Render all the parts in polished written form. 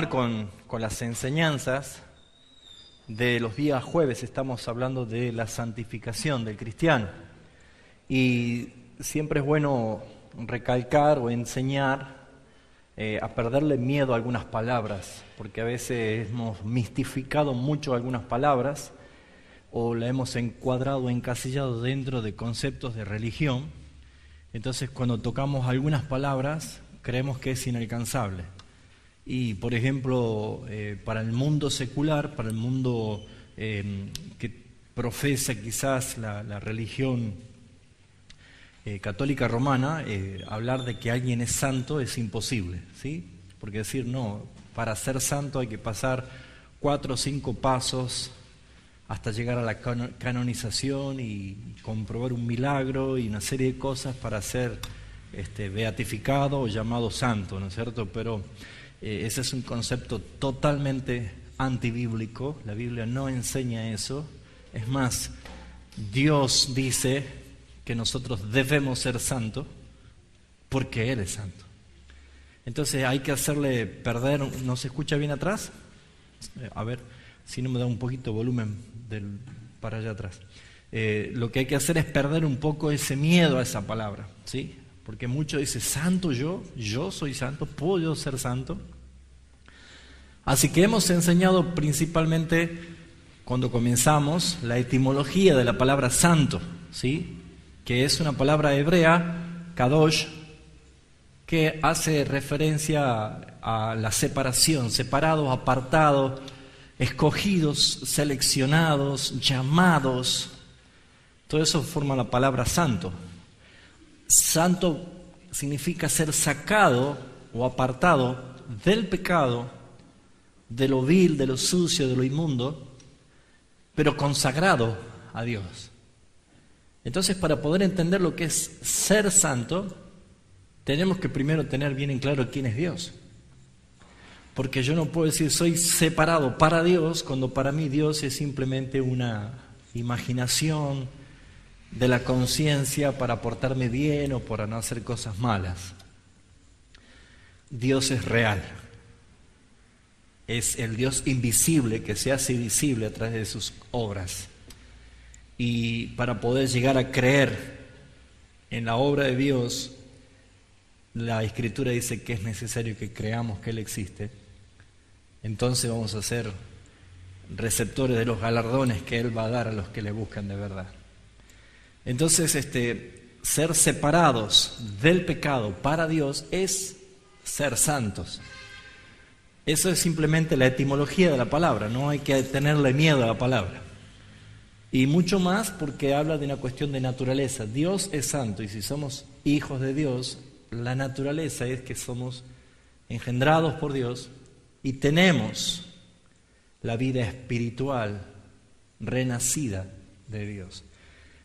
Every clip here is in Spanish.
continuar con las enseñanzas de los días jueves. Estamos hablando de la santificación del cristiano. Y siempre es bueno recalcar o enseñar a perderle miedo a algunas palabras, porque a veces hemos mistificado mucho algunas palabras o la hemos encuadrado, encasillado dentro de conceptos de religión. Entonces, cuando tocamos algunas palabras, creemos que es inalcanzable. Y, por ejemplo, para el mundo secular, para el mundo que profesa quizás la religión católica romana, hablar de que alguien es santo es imposible, ¿sí? Porque decir, no, para ser santo hay que pasar 4 o 5 pasos hasta llegar a la canonización y comprobar un milagro y una serie de cosas para ser beatificado o llamado santo, ¿no es cierto? Pero ese es un concepto totalmente antibíblico. La Biblia no enseña eso. Es más, Dios dice que nosotros debemos ser santos porque Él es santo. Entonces hay que hacerle perder. ¿No se escucha bien atrás? A ver, si no me da un poquito de volumen para allá atrás. Lo que hay que hacer es perder un poco ese miedo a esa palabra, ¿sí? Porque muchos dicen, santo yo soy santo, ¿puedo yo ser santo? Así que hemos enseñado principalmente, cuando comenzamos, la etimología de la palabra santo, ¿sí? Que es una palabra hebrea, kadosh, que hace referencia a la separación, separados, apartados, escogidos, seleccionados, llamados. Todo eso forma la palabra santo. Santo significa ser sacado o apartado del pecado, de lo vil, de lo sucio, de lo inmundo, pero consagrado a Dios. Entonces, para poder entender lo que es ser santo, tenemos que primero tener bien en claro quién es Dios. Porque yo no puedo decir soy separado para Dios, cuando para mí Dios es simplemente una imaginación de la conciencia para portarme bien o para no hacer cosas malas. Dios es real. Es el Dios invisible que se hace visible a través de sus obras. Y para poder llegar a creer en la obra de Dios, la Escritura dice que es necesario que creamos que Él existe. Entonces vamos a ser receptores de los galardones que Él va a dar a los que le buscan de verdad. Entonces, ser separados del pecado para Dios es ser santos. Eso es simplemente la etimología de la palabra, no hay que tenerle miedo a la palabra. Y mucho más porque habla de una cuestión de naturaleza. Dios es santo y si somos hijos de Dios, la naturaleza es que somos engendrados por Dios y tenemos la vida espiritual renacida de Dios.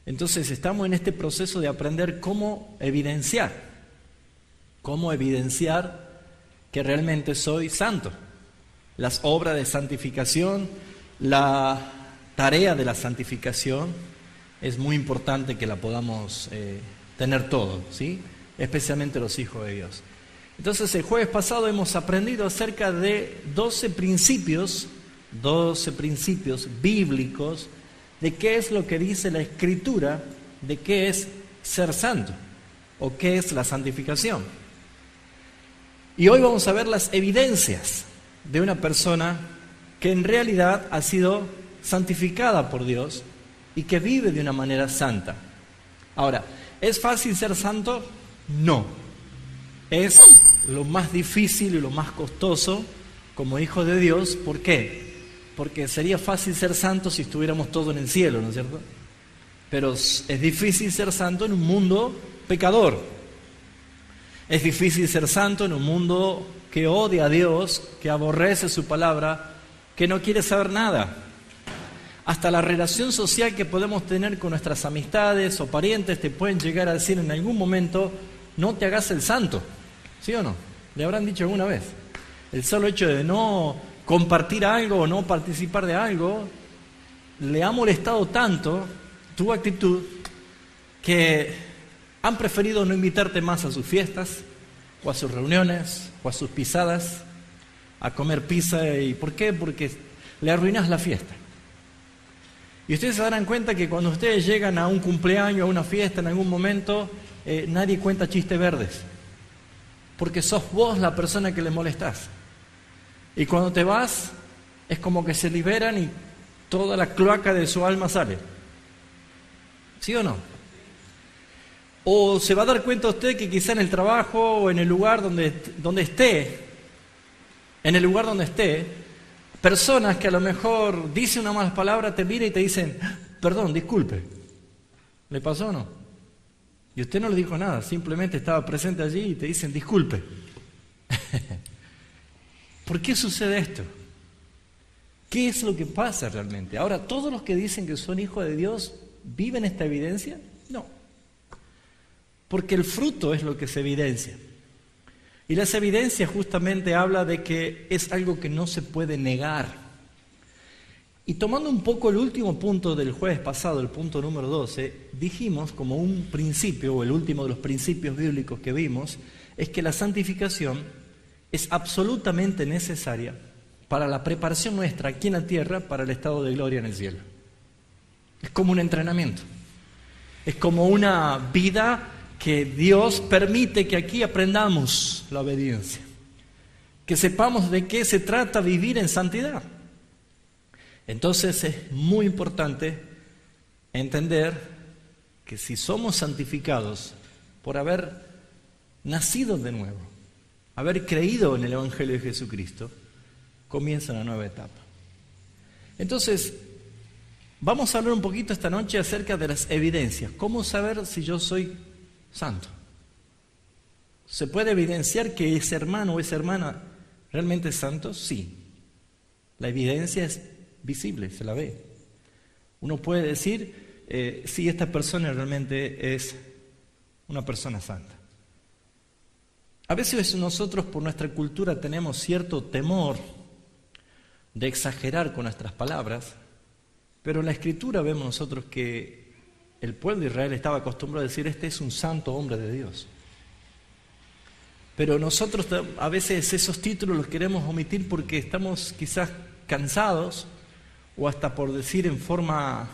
Entonces estamos en este proceso de aprender cómo evidenciar que realmente soy santo. Las obras de santificación, la tarea de la santificación, es muy importante que la podamos tener todos, ¿sí? Especialmente los hijos de Dios. Entonces el jueves pasado hemos aprendido acerca de 12 principios bíblicos de qué es lo que dice la Escritura, de qué es ser santo o qué es la santificación. Y hoy vamos a ver las evidencias de una persona que en realidad ha sido santificada por Dios y que vive de una manera santa. Ahora, ¿es fácil ser santo? No. Es lo más difícil y lo más costoso como hijos de Dios. ¿Por qué? Porque sería fácil ser santo si estuviéramos todos en el cielo, ¿no es cierto? Pero es difícil ser santo en un mundo pecador. Es difícil ser santo en un mundo que odia a Dios, que aborrece su palabra, que no quiere saber nada. Hasta la relación social que podemos tener con nuestras amistades o parientes te pueden llegar a decir en algún momento, no te hagas el santo. ¿Sí o no? ¿Le habrán dicho alguna vez? El solo hecho de no compartir algo o no participar de algo le ha molestado tanto tu actitud que han preferido no invitarte más a sus fiestas o a sus reuniones o a sus pisadas a comer pizza. ¿Y por qué? Porque le arruinas la fiesta. Y ustedes se darán cuenta que cuando ustedes llegan a un cumpleaños, a una fiesta, en algún momento, nadie cuenta chistes verdes. Porque sos vos la persona que le molestás. Y cuando te vas, es como que se liberan y toda la cloaca de su alma sale. ¿Sí o no? O se va a dar cuenta usted que quizá en el trabajo o en el lugar donde esté, personas que a lo mejor dicen una mala palabra, te miran y te dicen, perdón, disculpe. ¿Le pasó o no? Y usted no le dijo nada, simplemente estaba presente allí y te dicen, disculpe. ¿Por qué sucede esto? ¿Qué es lo que pasa realmente? Ahora, ¿todos los que dicen que son hijos de Dios viven esta evidencia? No. Porque el fruto es lo que se evidencia. Y las evidencias justamente habla de que es algo que no se puede negar. Y tomando un poco el último punto del jueves pasado, el punto número 12, dijimos como un principio, o el último de los principios bíblicos que vimos, es que la santificación es absolutamente necesaria para la preparación nuestra aquí en la tierra para el estado de gloria en el cielo. Es como un entrenamiento. Es como una vida que Dios permite que aquí aprendamos la obediencia. Que sepamos de qué se trata vivir en santidad. Entonces es muy importante entender que si somos santificados por haber nacido de nuevo, haber creído en el Evangelio de Jesucristo, comienza una nueva etapa. Entonces, vamos a hablar un poquito esta noche acerca de las evidencias. ¿Cómo saber si yo soy santo? ¿Se puede evidenciar que ese hermano o esa hermana realmente es santo? Sí. La evidencia es visible, se la ve. Uno puede decir si esta persona realmente es una persona santa. A veces nosotros por nuestra cultura tenemos cierto temor de exagerar con nuestras palabras, pero en la Escritura vemos nosotros que el pueblo de Israel estaba acostumbrado a decir, este es un santo hombre de Dios. Pero nosotros a veces esos títulos los queremos omitir porque estamos quizás cansados o hasta por decir en forma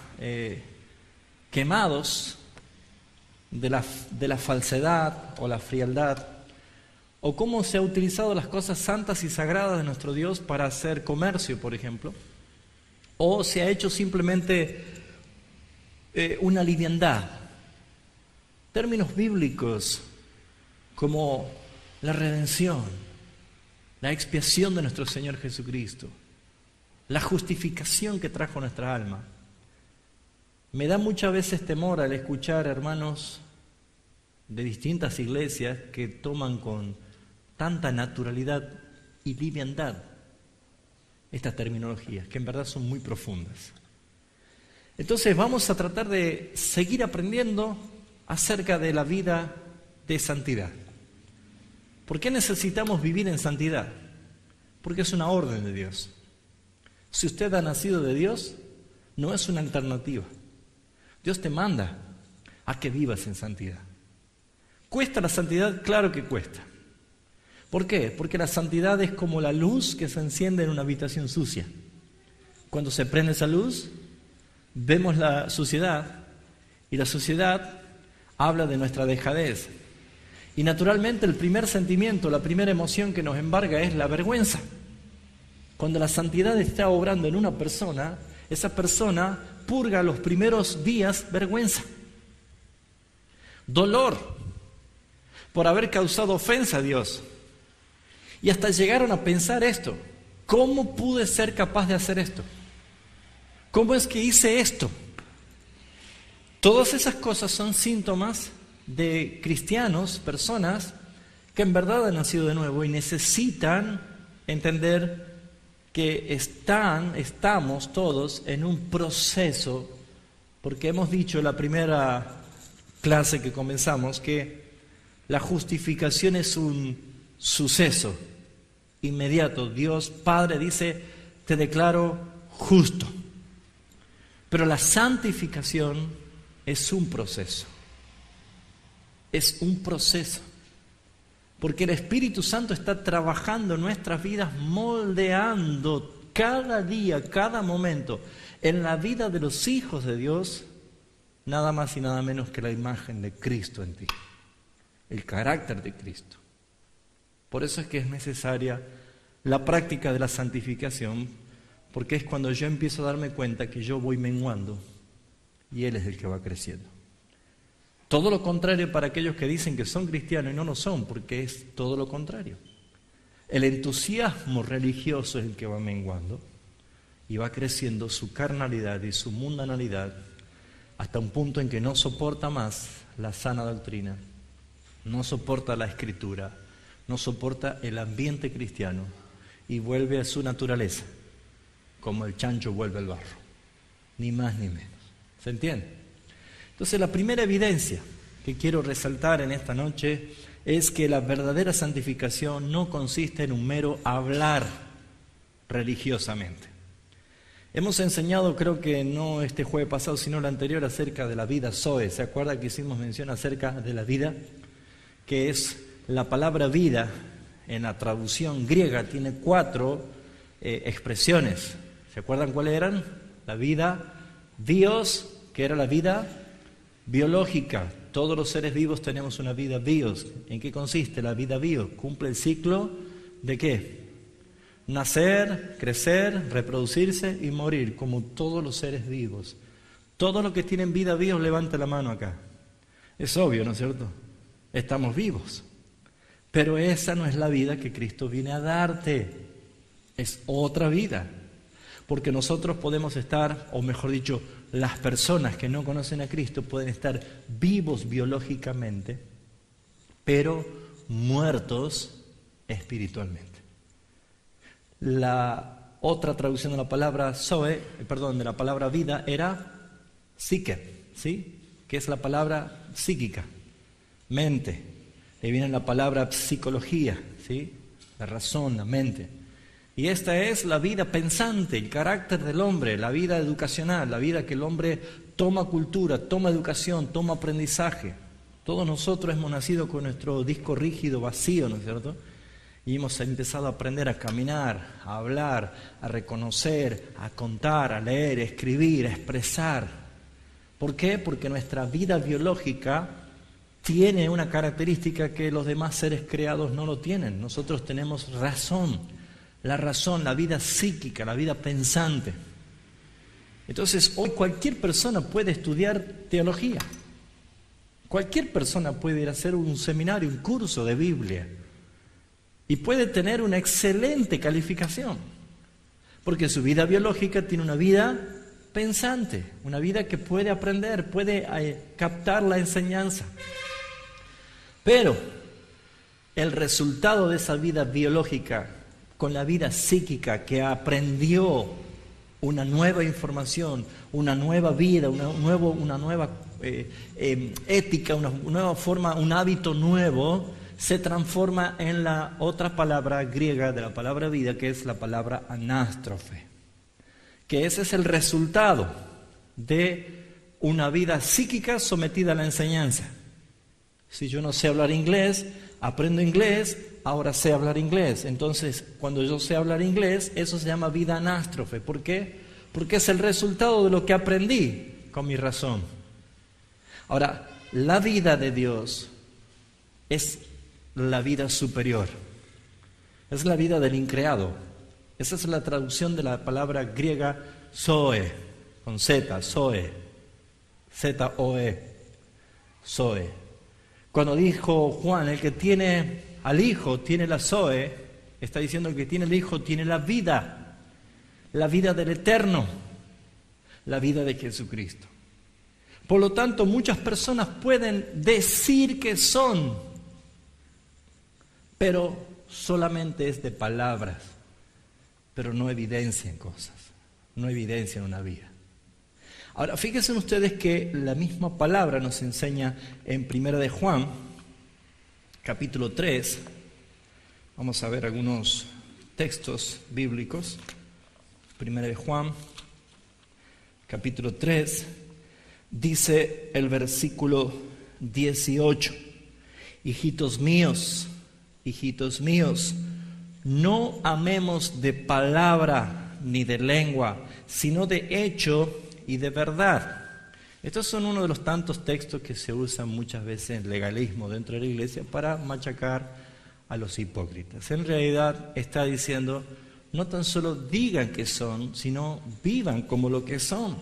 quemados de la falsedad o la frialdad, o cómo se ha utilizado las cosas santas y sagradas de nuestro Dios para hacer comercio, por ejemplo, o se ha hecho simplemente una liviandad. Términos bíblicos como la redención, la expiación de nuestro Señor Jesucristo, la justificación que trajo nuestra alma. Me da muchas veces temor al escuchar hermanos de distintas iglesias que toman con tanta naturalidad y liviandad estas terminologías, que en verdad son muy profundas. Entonces vamos a tratar de seguir aprendiendo acerca de la vida de santidad. ¿Por qué necesitamos vivir en santidad? Porque es una orden de Dios. Si usted ha nacido de Dios, no es una alternativa. Dios te manda a que vivas en santidad. ¿Cuesta la santidad? Claro que cuesta. ¿Por qué? Porque la santidad es como la luz que se enciende en una habitación sucia. Cuando se prende esa luz, vemos la suciedad, y la suciedad habla de nuestra dejadez. Y naturalmente el primer sentimiento, la primera emoción que nos embarga es la vergüenza. Cuando la santidad está obrando en una persona, esa persona purga los primeros días vergüenza, dolor por haber causado ofensa a Dios. Y hasta llegaron a pensar esto: ¿cómo pude ser capaz de hacer esto? ¿Cómo es que hice esto? Todas esas cosas son síntomas de cristianos, personas que en verdad han nacido de nuevo y necesitan entender que estamos todos en un proceso, porque hemos dicho en la primera clase que comenzamos que la justificación es un suceso inmediato. Dios Padre dice, te declaro justo. Pero la santificación es un proceso. Es un proceso. Porque el Espíritu Santo está trabajando en nuestras vidas, moldeando cada día, cada momento, en la vida de los hijos de Dios, nada más y nada menos que la imagen de Cristo en ti, el carácter de Cristo. Por eso es que es necesaria la práctica de la santificación, porque es cuando yo empiezo a darme cuenta que yo voy menguando y Él es el que va creciendo. Todo lo contrario para aquellos que dicen que son cristianos y no lo son, porque es todo lo contrario. El entusiasmo religioso es el que va menguando y va creciendo su carnalidad y su mundanalidad hasta un punto en que no soporta más la sana doctrina, no soporta la escritura, no soporta el ambiente cristiano y vuelve a su naturaleza, como el chancho vuelve al barro, ni más ni menos. ¿Se entiende? Entonces la primera evidencia que quiero resaltar en esta noche es que la verdadera santificación no consiste en un mero hablar religiosamente. Hemos enseñado, creo que no este jueves pasado, sino el anterior, acerca de la vida Zoe. ¿Se acuerda que hicimos mención acerca de la vida? Que es la palabra vida, en la traducción griega, tiene 4 expresiones. ¿Se acuerdan cuáles eran? La vida bios, que era la vida biológica. Todos los seres vivos tenemos una vida bios. ¿En qué consiste la vida bios? Cumple el ciclo de ¿qué? Nacer, crecer, reproducirse y morir, como todos los seres vivos. Todos los que tienen vida bios, levanta la mano acá. Es obvio, ¿no es cierto? Estamos vivos. Pero esa no es la vida que Cristo viene a darte. Es otra vida. Porque nosotros podemos estar, o mejor dicho, las personas que no conocen a Cristo pueden estar vivos biológicamente, pero muertos espiritualmente. La otra traducción de la palabra de la palabra vida era psique, ¿sí? Que es la palabra psíquica, mente. Le viene la palabra psicología, ¿sí? La razón, la mente. Y esta es la vida pensante, el carácter del hombre, la vida educacional, la vida que el hombre toma cultura, toma educación, toma aprendizaje. Todos nosotros hemos nacido con nuestro disco rígido vacío, ¿no es cierto? Y hemos empezado a aprender a caminar, a hablar, a reconocer, a contar, a leer, a escribir, a expresar. ¿Por qué? Porque nuestra vida biológica tiene una característica que los demás seres creados no lo tienen. Nosotros tenemos razón. La razón, la vida psíquica, la vida pensante. Entonces, hoy cualquier persona puede estudiar teología. Cualquier persona puede ir a hacer un seminario, un curso de Biblia. Y puede tener una excelente calificación. Porque su vida biológica tiene una vida pensante, una vida que puede aprender, puede captar la enseñanza. Pero el resultado de esa vida biológica con la vida psíquica que aprendió una nueva información, una nueva vida, una nueva ética, una nueva forma, un hábito nuevo, se transforma en la otra palabra griega de la palabra vida, que es la palabra anástrofe. Que ese es el resultado de una vida psíquica sometida a la enseñanza. Si yo no sé hablar inglés, aprendo inglés, ahora sé hablar inglés. Entonces, cuando yo sé hablar inglés, eso se llama vida anástrofe. ¿Por qué? Porque es el resultado de lo que aprendí con mi razón. Ahora, la vida de Dios es la vida superior. Es la vida del increado. Esa es la traducción de la palabra griega zoe, con Z, zoe, Z-O-E, zoe. Cuando dijo Juan, el que tiene al Hijo tiene la zoe, está diciendo que el que tiene el Hijo tiene la vida del Eterno, la vida de Jesucristo. Por lo tanto, muchas personas pueden decir que son, pero solamente es de palabras, pero no evidencian cosas, no evidencian una vida. Ahora, fíjense ustedes que la misma palabra nos enseña en 1 de Juan, capítulo 3, vamos a ver algunos textos bíblicos. 1 de Juan, capítulo 3, dice el versículo 18: hijitos míos, hijitos míos, no amemos de palabra ni de lengua, sino de hecho y de verdad. Estos son uno de los tantos textos que se usan muchas veces en legalismo dentro de la iglesia para machacar a los hipócritas. En realidad está diciendo, no tan solo digan que son, sino vivan como lo que son.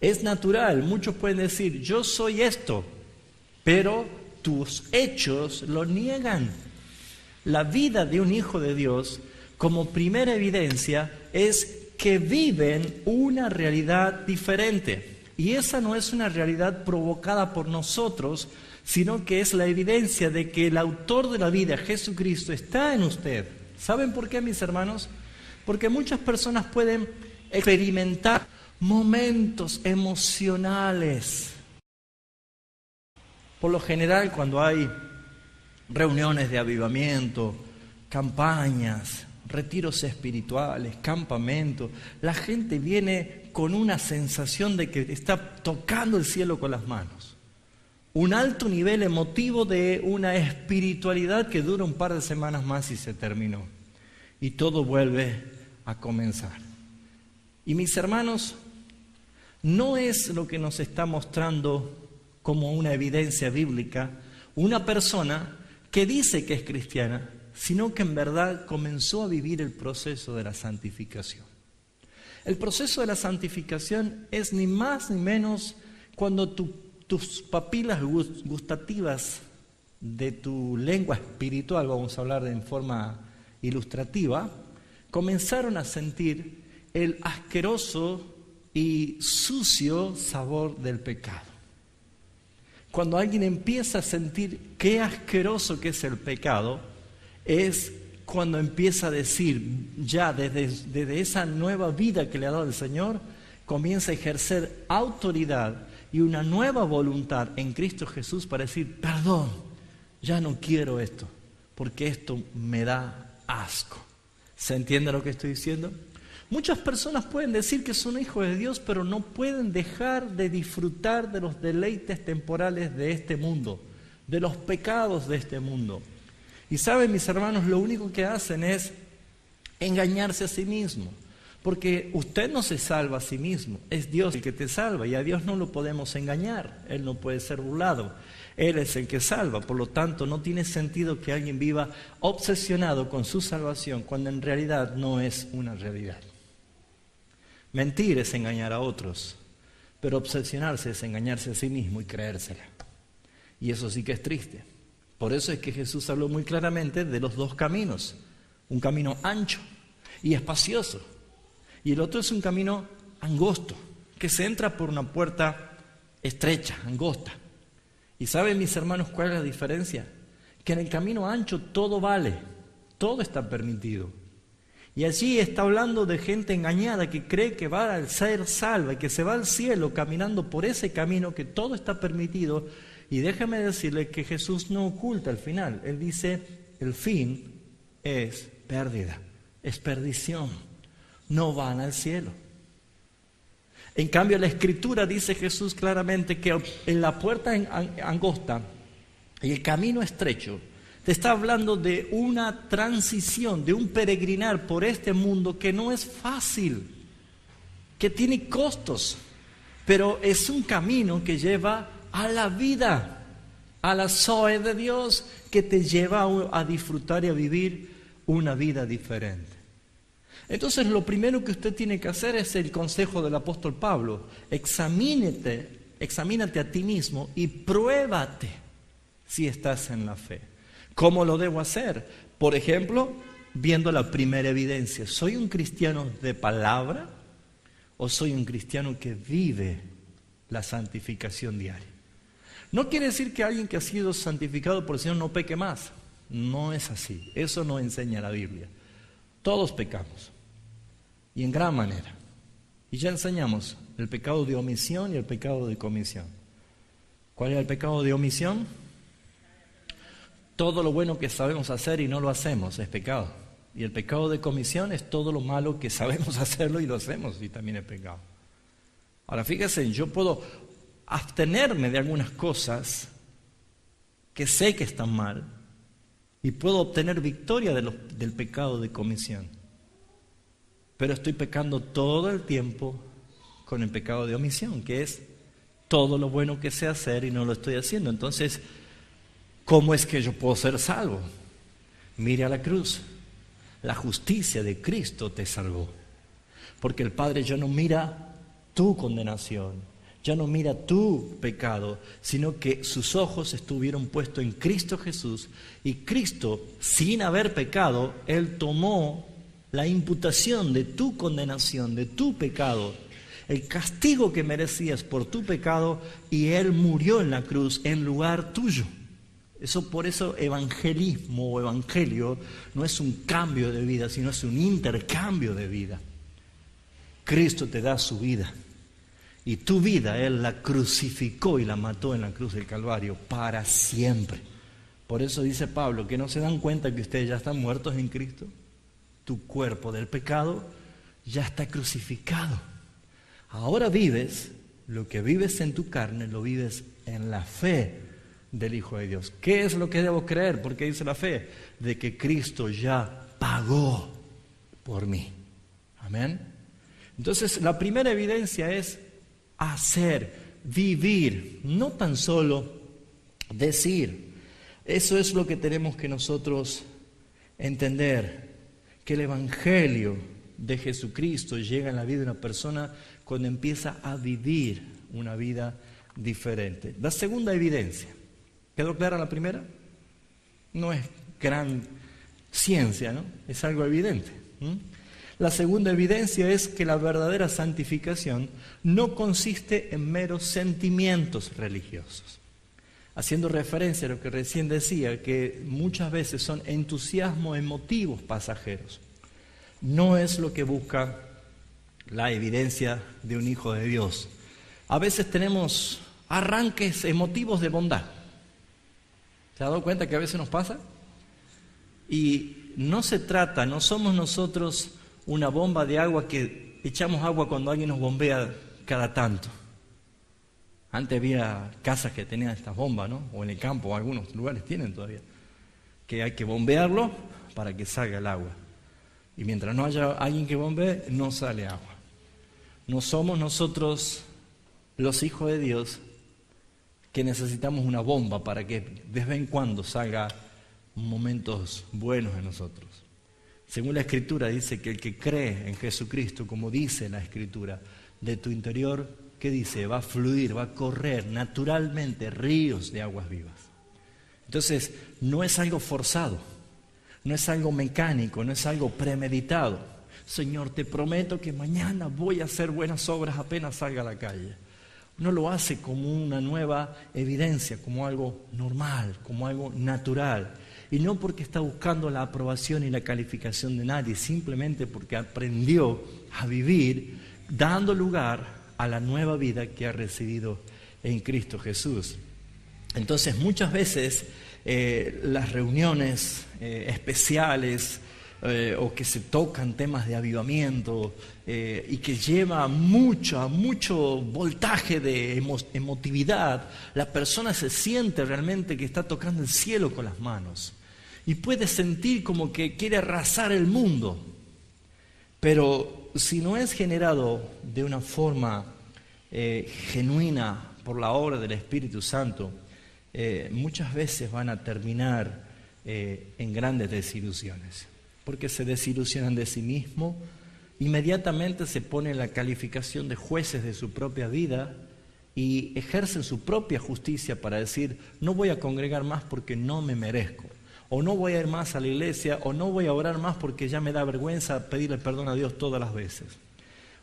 Es natural, muchos pueden decir, yo soy esto, pero tus hechos lo niegan. La vida de un hijo de Dios, como primera evidencia, es que viven una realidad diferente. Y esa no es una realidad provocada por nosotros, sino que es la evidencia de que el autor de la vida, Jesucristo, está en usted. ¿Saben por qué, mis hermanos? Porque muchas personas pueden experimentar momentos emocionales. Por lo general, cuando hay reuniones de avivamiento, campañas, retiros espirituales, campamentos, la gente viene con una sensación de que está tocando el cielo con las manos. Un alto nivel emotivo de una espiritualidad que dura un par de semanas más y se terminó. Y todo vuelve a comenzar. Y mis hermanos, no es lo que nos está mostrando como una evidencia bíblica una persona que dice que es cristiana, sino que en verdad comenzó a vivir el proceso de la santificación. El proceso de la santificación es ni más ni menos cuando tus papilas gustativas de tu lengua espiritual, vamos a hablar en forma ilustrativa, comenzaron a sentir el asqueroso y sucio sabor del pecado. Cuando alguien empieza a sentir qué asqueroso que es el pecado, es cuando empieza a decir, ya desde esa nueva vida que le ha dado el Señor, comienza a ejercer autoridad y una nueva voluntad en Cristo Jesús para decir, perdón, ya no quiero esto, porque esto me da asco. ¿Se entiende lo que estoy diciendo? Muchas personas pueden decir que son hijos de Dios, pero no pueden dejar de disfrutar de los deleites temporales de este mundo, de los pecados de este mundo. Y saben, mis hermanos, lo único que hacen es engañarse a sí mismo, porque usted no se salva a sí mismo, es Dios el que te salva y a Dios no lo podemos engañar, Él no puede ser burlado, Él es el que salva, por lo tanto no tiene sentido que alguien viva obsesionado con su salvación cuando en realidad no es una realidad. Mentir es engañar a otros, pero obsesionarse es engañarse a sí mismo y creérsela. Y eso sí que es triste. Por eso es que Jesús habló muy claramente de los dos caminos. Un camino ancho y espacioso. Y el otro es un camino angosto, que se entra por una puerta estrecha, angosta. ¿Y saben, mis hermanos, cuál es la diferencia? Que en el camino ancho todo vale, todo está permitido. Y allí está hablando de gente engañada que cree que va a ser salva y que se va al cielo caminando por ese camino que todo está permitido. Y déjame decirle que Jesús no oculta el final. Él dice, el fin es pérdida, es perdición. No van al cielo. En cambio, la Escritura dice Jesús claramente que en la puerta angosta y el camino estrecho, te está hablando de una transición, de un peregrinar por este mundo que no es fácil, que tiene costos, pero es un camino que lleva a la vida, a la Zoe de Dios, que te lleva a disfrutar y a vivir una vida diferente. Entonces, lo primero que usted tiene que hacer es el consejo del apóstol Pablo: examínate a ti mismo y pruébate si estás en la fe. ¿Cómo lo debo hacer? Por ejemplo, viendo la primera evidencia. ¿Soy un cristiano de palabra o soy un cristiano que vive la santificación diaria? No quiere decir que alguien que ha sido santificado por el Señor no peque más. No es así. Eso no enseña la Biblia. Todos pecamos. Y en gran manera. Y ya enseñamos el pecado de omisión y el pecado de comisión. ¿Cuál es el pecado de omisión? Todo lo bueno que sabemos hacer y no lo hacemos es pecado. Y el pecado de comisión es todo lo malo que sabemos hacerlo y lo hacemos y también es pecado. Ahora fíjense, yo puedo abstenerme de algunas cosas que sé que están mal y puedo obtener victoria del pecado de comisión. Pero estoy pecando todo el tiempo con el pecado de omisión, que es todo lo bueno que sé hacer y no lo estoy haciendo. Entonces, ¿cómo es que yo puedo ser salvo? Mire a la cruz. La justicia de Cristo te salvó. Porque el Padre ya no mira tu condenación, ya no mira tu pecado, sino que sus ojos estuvieron puestos en Cristo Jesús, y Cristo, sin haber pecado, Él tomó la imputación de tu condenación, de tu pecado, el castigo que merecías por tu pecado, y Él murió en la cruz en lugar tuyo. Por eso evangelismo o evangelio no es un cambio de vida, sino es un intercambio de vida. Cristo te da su vida, y tu vida Él la crucificó y la mató en la cruz del Calvario para siempre. Por eso dice Pablo, que no se dan cuenta que ustedes ya están muertos en Cristo. Tu cuerpo del pecado ya está crucificado. Ahora vives, lo que vives en tu carne, lo vives en la fe del Hijo de Dios. ¿Qué es lo que debo creer? Porque dice la fe, de que Cristo ya pagó por mí. Amén. Entonces, la primera evidencia es hacer, vivir, no tan solo decir. Eso es lo que tenemos que nosotros entender, que el Evangelio de Jesucristo llega en la vida de una persona cuando empieza a vivir una vida diferente. La segunda evidencia, ¿quedó clara la primera? No es gran ciencia, ¿no? Es algo evidente. La segunda evidencia es que la verdadera santificación no consiste en meros sentimientos religiosos. Haciendo referencia a lo que recién decía, que muchas veces son entusiasmos emotivos pasajeros. No es lo que busca la evidencia de un hijo de Dios. A veces tenemos arranques emotivos de bondad. ¿Se ha dado cuenta que a veces nos pasa? Y no se trata, no somos nosotros una bomba de agua que echamos agua cuando alguien nos bombea cada tanto. Antes había casas que tenían estas bombas, ¿no? O en el campo, algunos lugares tienen todavía, que hay que bombearlo para que salga el agua. Y mientras no haya alguien que bombee, no sale agua. No somos nosotros los hijos de Dios que necesitamos una bomba para que de vez en cuando salga momentos buenos en nosotros. Según la Escritura dice que el que cree en Jesucristo, como dice la Escritura, de tu interior, ¿qué dice? Va a fluir, va a correr naturalmente ríos de aguas vivas. Entonces, no es algo forzado, no es algo mecánico, no es algo premeditado. Señor, te prometo que mañana voy a hacer buenas obras apenas salga a la calle. No lo hace como una nueva evidencia, como algo normal, como algo natural. Y no porque está buscando la aprobación y la calificación de nadie, simplemente porque aprendió a vivir dando lugar a la nueva vida que ha recibido en Cristo Jesús. Entonces, muchas veces las reuniones especiales o que se tocan temas de avivamiento y que lleva mucho voltaje de emotividad, la persona se siente realmente que está tocando el cielo con las manos y puede sentir como que quiere arrasar el mundo. Pero si no es generado de una forma genuina por la obra del Espíritu Santo, muchas veces van a terminar en grandes desilusiones, porque se desilusionan de sí mismos, inmediatamente se ponen la calificación de jueces de su propia vida y ejercen su propia justicia para decir, no voy a congregar más porque no me merezco, o no voy a ir más a la iglesia, o no voy a orar más porque ya me da vergüenza pedirle perdón a Dios todas las veces.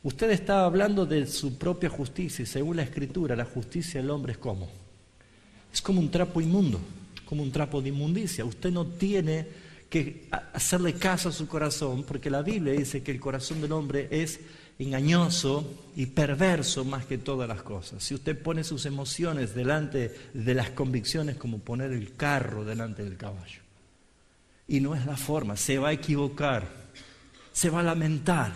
Usted está hablando de su propia justicia, y según la Escritura, la justicia del hombre es como un trapo inmundo, como un trapo de inmundicia. Usted no tiene que hacerle caso a su corazón, porque la Biblia dice que el corazón del hombre es engañoso y perverso más que todas las cosas. Si usted pone sus emociones delante de las convicciones, como poner el carro delante del caballo. Y no es la forma, se va a equivocar, se va a lamentar.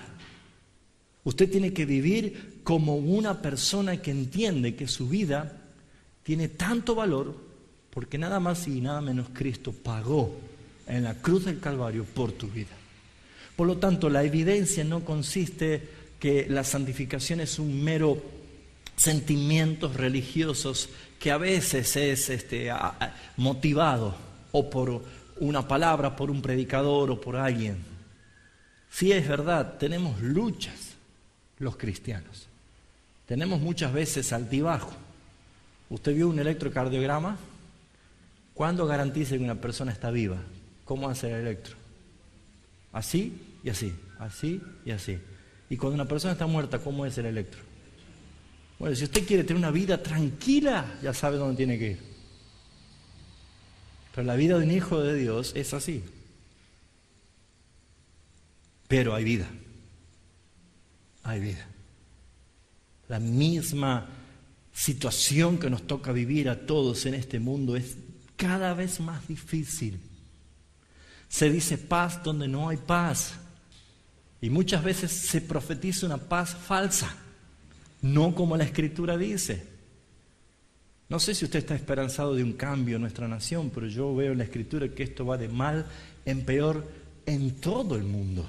Usted tiene que vivir como una persona que entiende que su vida tiene tanto valor porque nada más y nada menos Cristo pagó en la cruz del Calvario por tu vida. Por lo tanto, la evidencia no consiste que la santificación es un mero sentimientos religiosos que a veces es motivado o por una palabra, por un predicador o por alguien. Sí, es verdad, tenemos luchas los cristianos. Tenemos muchas veces altibajo. ¿Usted vio un electrocardiograma? ¿Cuándo garantiza que una persona está viva? ¿Cómo hace el electro? Así y así, así y así. Y cuando una persona está muerta, ¿cómo es el electro? Bueno, si usted quiere tener una vida tranquila, ya sabe dónde tiene que ir. Pero la vida de un hijo de Dios es así. Pero hay vida. Hay vida. La misma situación que nos toca vivir a todos en este mundo es cada vez más difícil. Se dice paz donde no hay paz. Y muchas veces se profetiza una paz falsa, no como la Escritura dice. No sé si usted está esperanzado de un cambio en nuestra nación, pero yo veo en la Escritura que esto va de mal en peor en todo el mundo.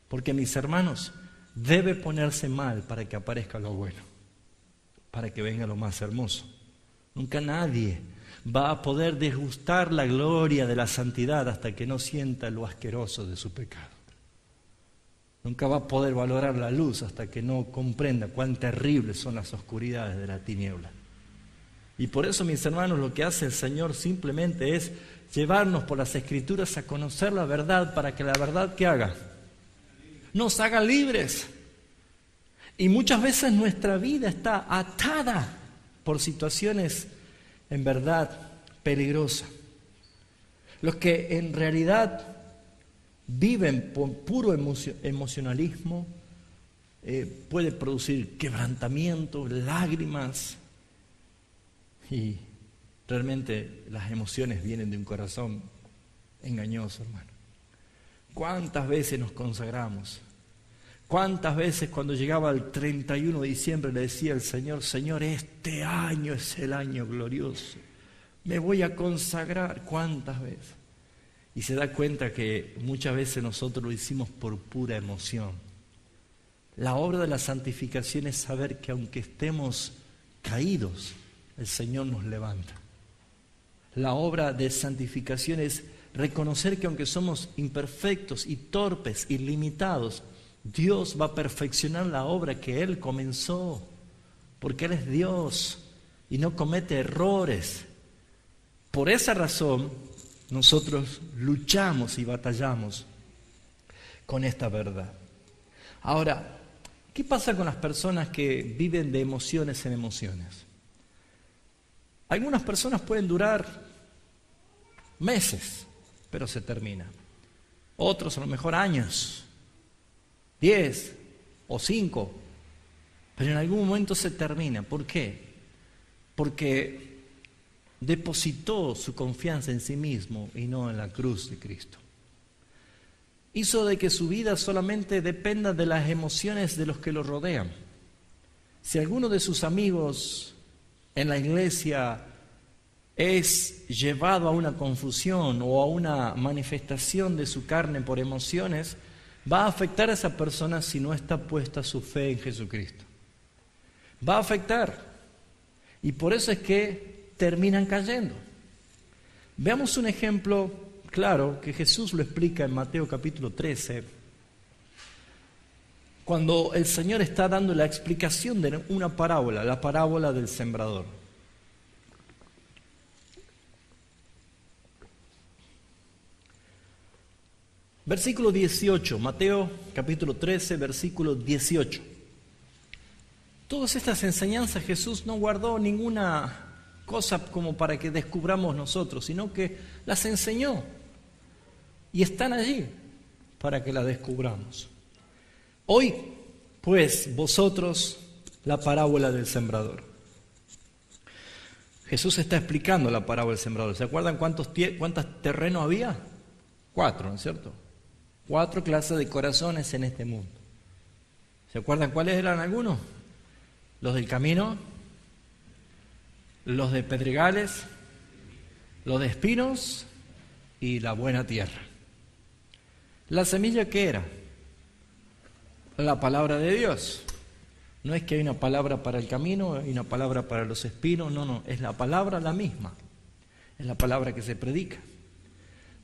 Porque, mis hermanos, debe ponerse mal para que aparezca lo bueno, para que venga lo más hermoso. Nunca nadie va a poder degustar la gloria de la santidad hasta que no sienta lo asqueroso de su pecado. Nunca va a poder valorar la luz hasta que no comprenda cuán terribles son las oscuridades de la tiniebla. Y por eso, mis hermanos, lo que hace el Señor simplemente es llevarnos por las Escrituras a conocer la verdad para que la verdad que haga nos haga libres. Y muchas veces nuestra vida está atada por situaciones en verdad peligrosas. Los que en realidad viven por puro emocionalismo puede producir quebrantamiento, lágrimas, y realmente las emociones vienen de un corazón engañoso, hermano. ¿Cuántas veces nos consagramos? ¿Cuántas veces cuando llegaba el 31 de diciembre le decía al Señor: Señor, este año es el año glorioso, me voy a consagrar? ¿Cuántas veces? Y se da cuenta que muchas veces nosotros lo hicimos por pura emoción. La obra de la santificación es saber que aunque estemos caídos, el Señor nos levanta. La obra de santificación es reconocer que aunque somos imperfectos y torpes y limitados, Dios va a perfeccionar la obra que Él comenzó, porque Él es Dios y no comete errores. Por esa razón, nosotros luchamos y batallamos con esta verdad. Ahora, ¿qué pasa con las personas que viven de emociones en emociones? Algunas personas pueden durar meses, pero se termina. Otros a lo mejor años, 10 o 5, pero en algún momento se termina. ¿Por qué? Porque depositó su confianza en sí mismo y no en la cruz de Cristo. Hizo de que su vida solamente dependa de las emociones de los que lo rodean. Si alguno de sus amigos en la iglesia es llevado a una confusión o a una manifestación de su carne por emociones, va a afectar a esa persona si no está puesta su fe en Jesucristo. Va a afectar. Y por eso es que terminan cayendo. Veamos un ejemplo claro que Jesús lo explica en Mateo capítulo 13, cuando el Señor está dando la explicación de una parábola, la parábola del sembrador. Versículo 18, Mateo capítulo 13, versículo 18. Todas estas enseñanzas Jesús no guardó ninguna cosa como para que descubramos nosotros, sino que las enseñó y están allí para que las descubramos. Hoy, pues, vosotros la parábola del sembrador. Jesús está explicando la parábola del sembrador. ¿Se acuerdan cuántos terrenos había? 4, ¿no es cierto? 4 clases de corazones en este mundo. ¿Se acuerdan cuáles eran algunos? Los del camino, los de pedregales, los de espinos y la buena tierra. ¿La semilla qué era? La palabra de Dios. No es que hay una palabra para el camino y una palabra para los espinos, no, es la palabra la misma. Es la palabra que se predica.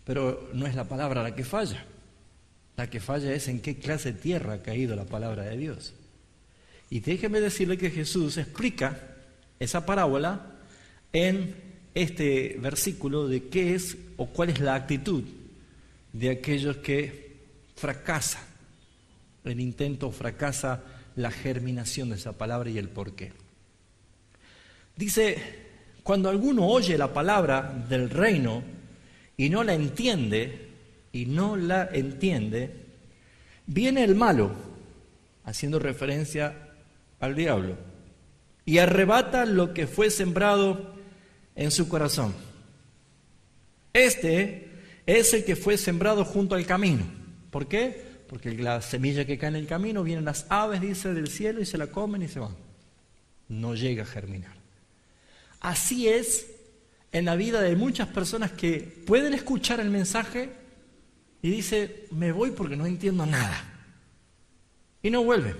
Pero no es la palabra la que falla. La que falla es en qué clase de tierra ha caído la palabra de Dios. Y déjeme decirle que Jesús explica esa parábola en este versículo de qué es o cuál es la actitud de aquellos que fracasan. El intento fracasa la germinación de esa palabra y el porqué. Dice, cuando alguno oye la palabra del reino y no la entiende, viene el malo, haciendo referencia al diablo, y arrebata lo que fue sembrado en su corazón. Este es el que fue sembrado junto al camino. ¿Por qué? Porque la semilla que cae en el camino, vienen las aves, dice, del cielo y se la comen y se van. No llega a germinar. Así es en la vida de muchas personas que pueden escuchar el mensaje y dice, me voy porque no entiendo nada. Y no vuelven.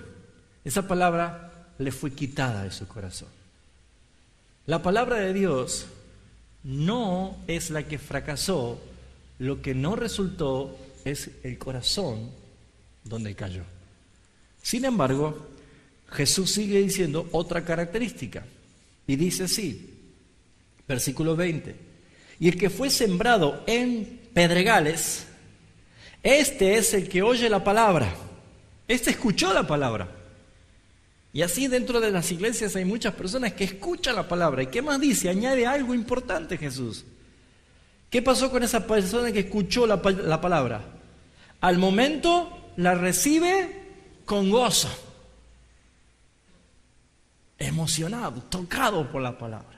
Esa palabra le fue quitada de su corazón. La palabra de Dios no es la que fracasó, lo que no resultó es el corazón donde cayó. Sin embargo, Jesús sigue diciendo otra característica y dice así, versículo 20, y el que fue sembrado en pedregales, este es el que oye la palabra, este escuchó la palabra. Y así dentro de las iglesias hay muchas personas que escuchan la palabra. ¿Y qué más dice? Añade algo importante Jesús. ¿Qué pasó con esa persona que escuchó la palabra? Al momento la recibe con gozo, emocionado, tocado por la palabra.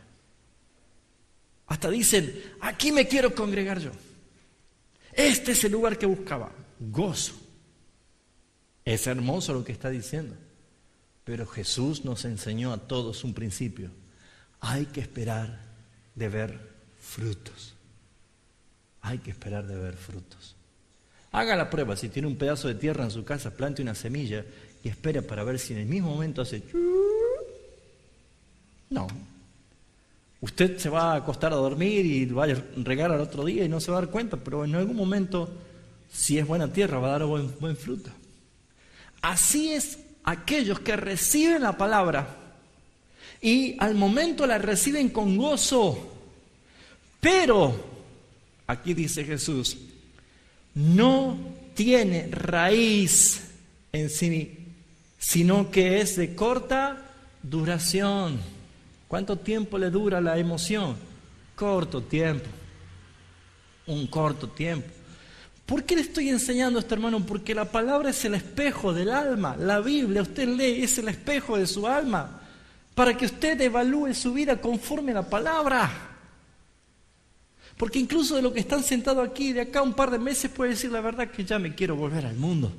Hasta dicen, aquí me quiero congregar yo. Este es el lugar que buscaba, gozo. Es hermoso lo que está diciendo. Pero Jesús nos enseñó a todos un principio. Hay que esperar de ver frutos. Hay que esperar de ver frutos. Haga la prueba, si tiene un pedazo de tierra en su casa, plante una semilla y espera para ver si en el mismo momento hace... No. Usted se va a acostar a dormir y va a regar al otro día y no se va a dar cuenta, pero en algún momento, si es buena tierra, va a dar buen fruto. Así es aquellos que reciben la palabra y al momento la reciben con gozo, pero, aquí dice Jesús, no tiene raíz en sí, sino que es de corta duración. ¿Cuánto tiempo le dura la emoción? Corto tiempo. Un corto tiempo. ¿Por qué le estoy enseñando esto, hermano? Porque la palabra es el espejo del alma. La Biblia, usted lee, es el espejo de su alma. Para que usted evalúe su vida conforme a la palabra. Porque incluso de lo que están sentados aquí, de acá a un par de meses, puede decir la verdad que ya me quiero volver al mundo.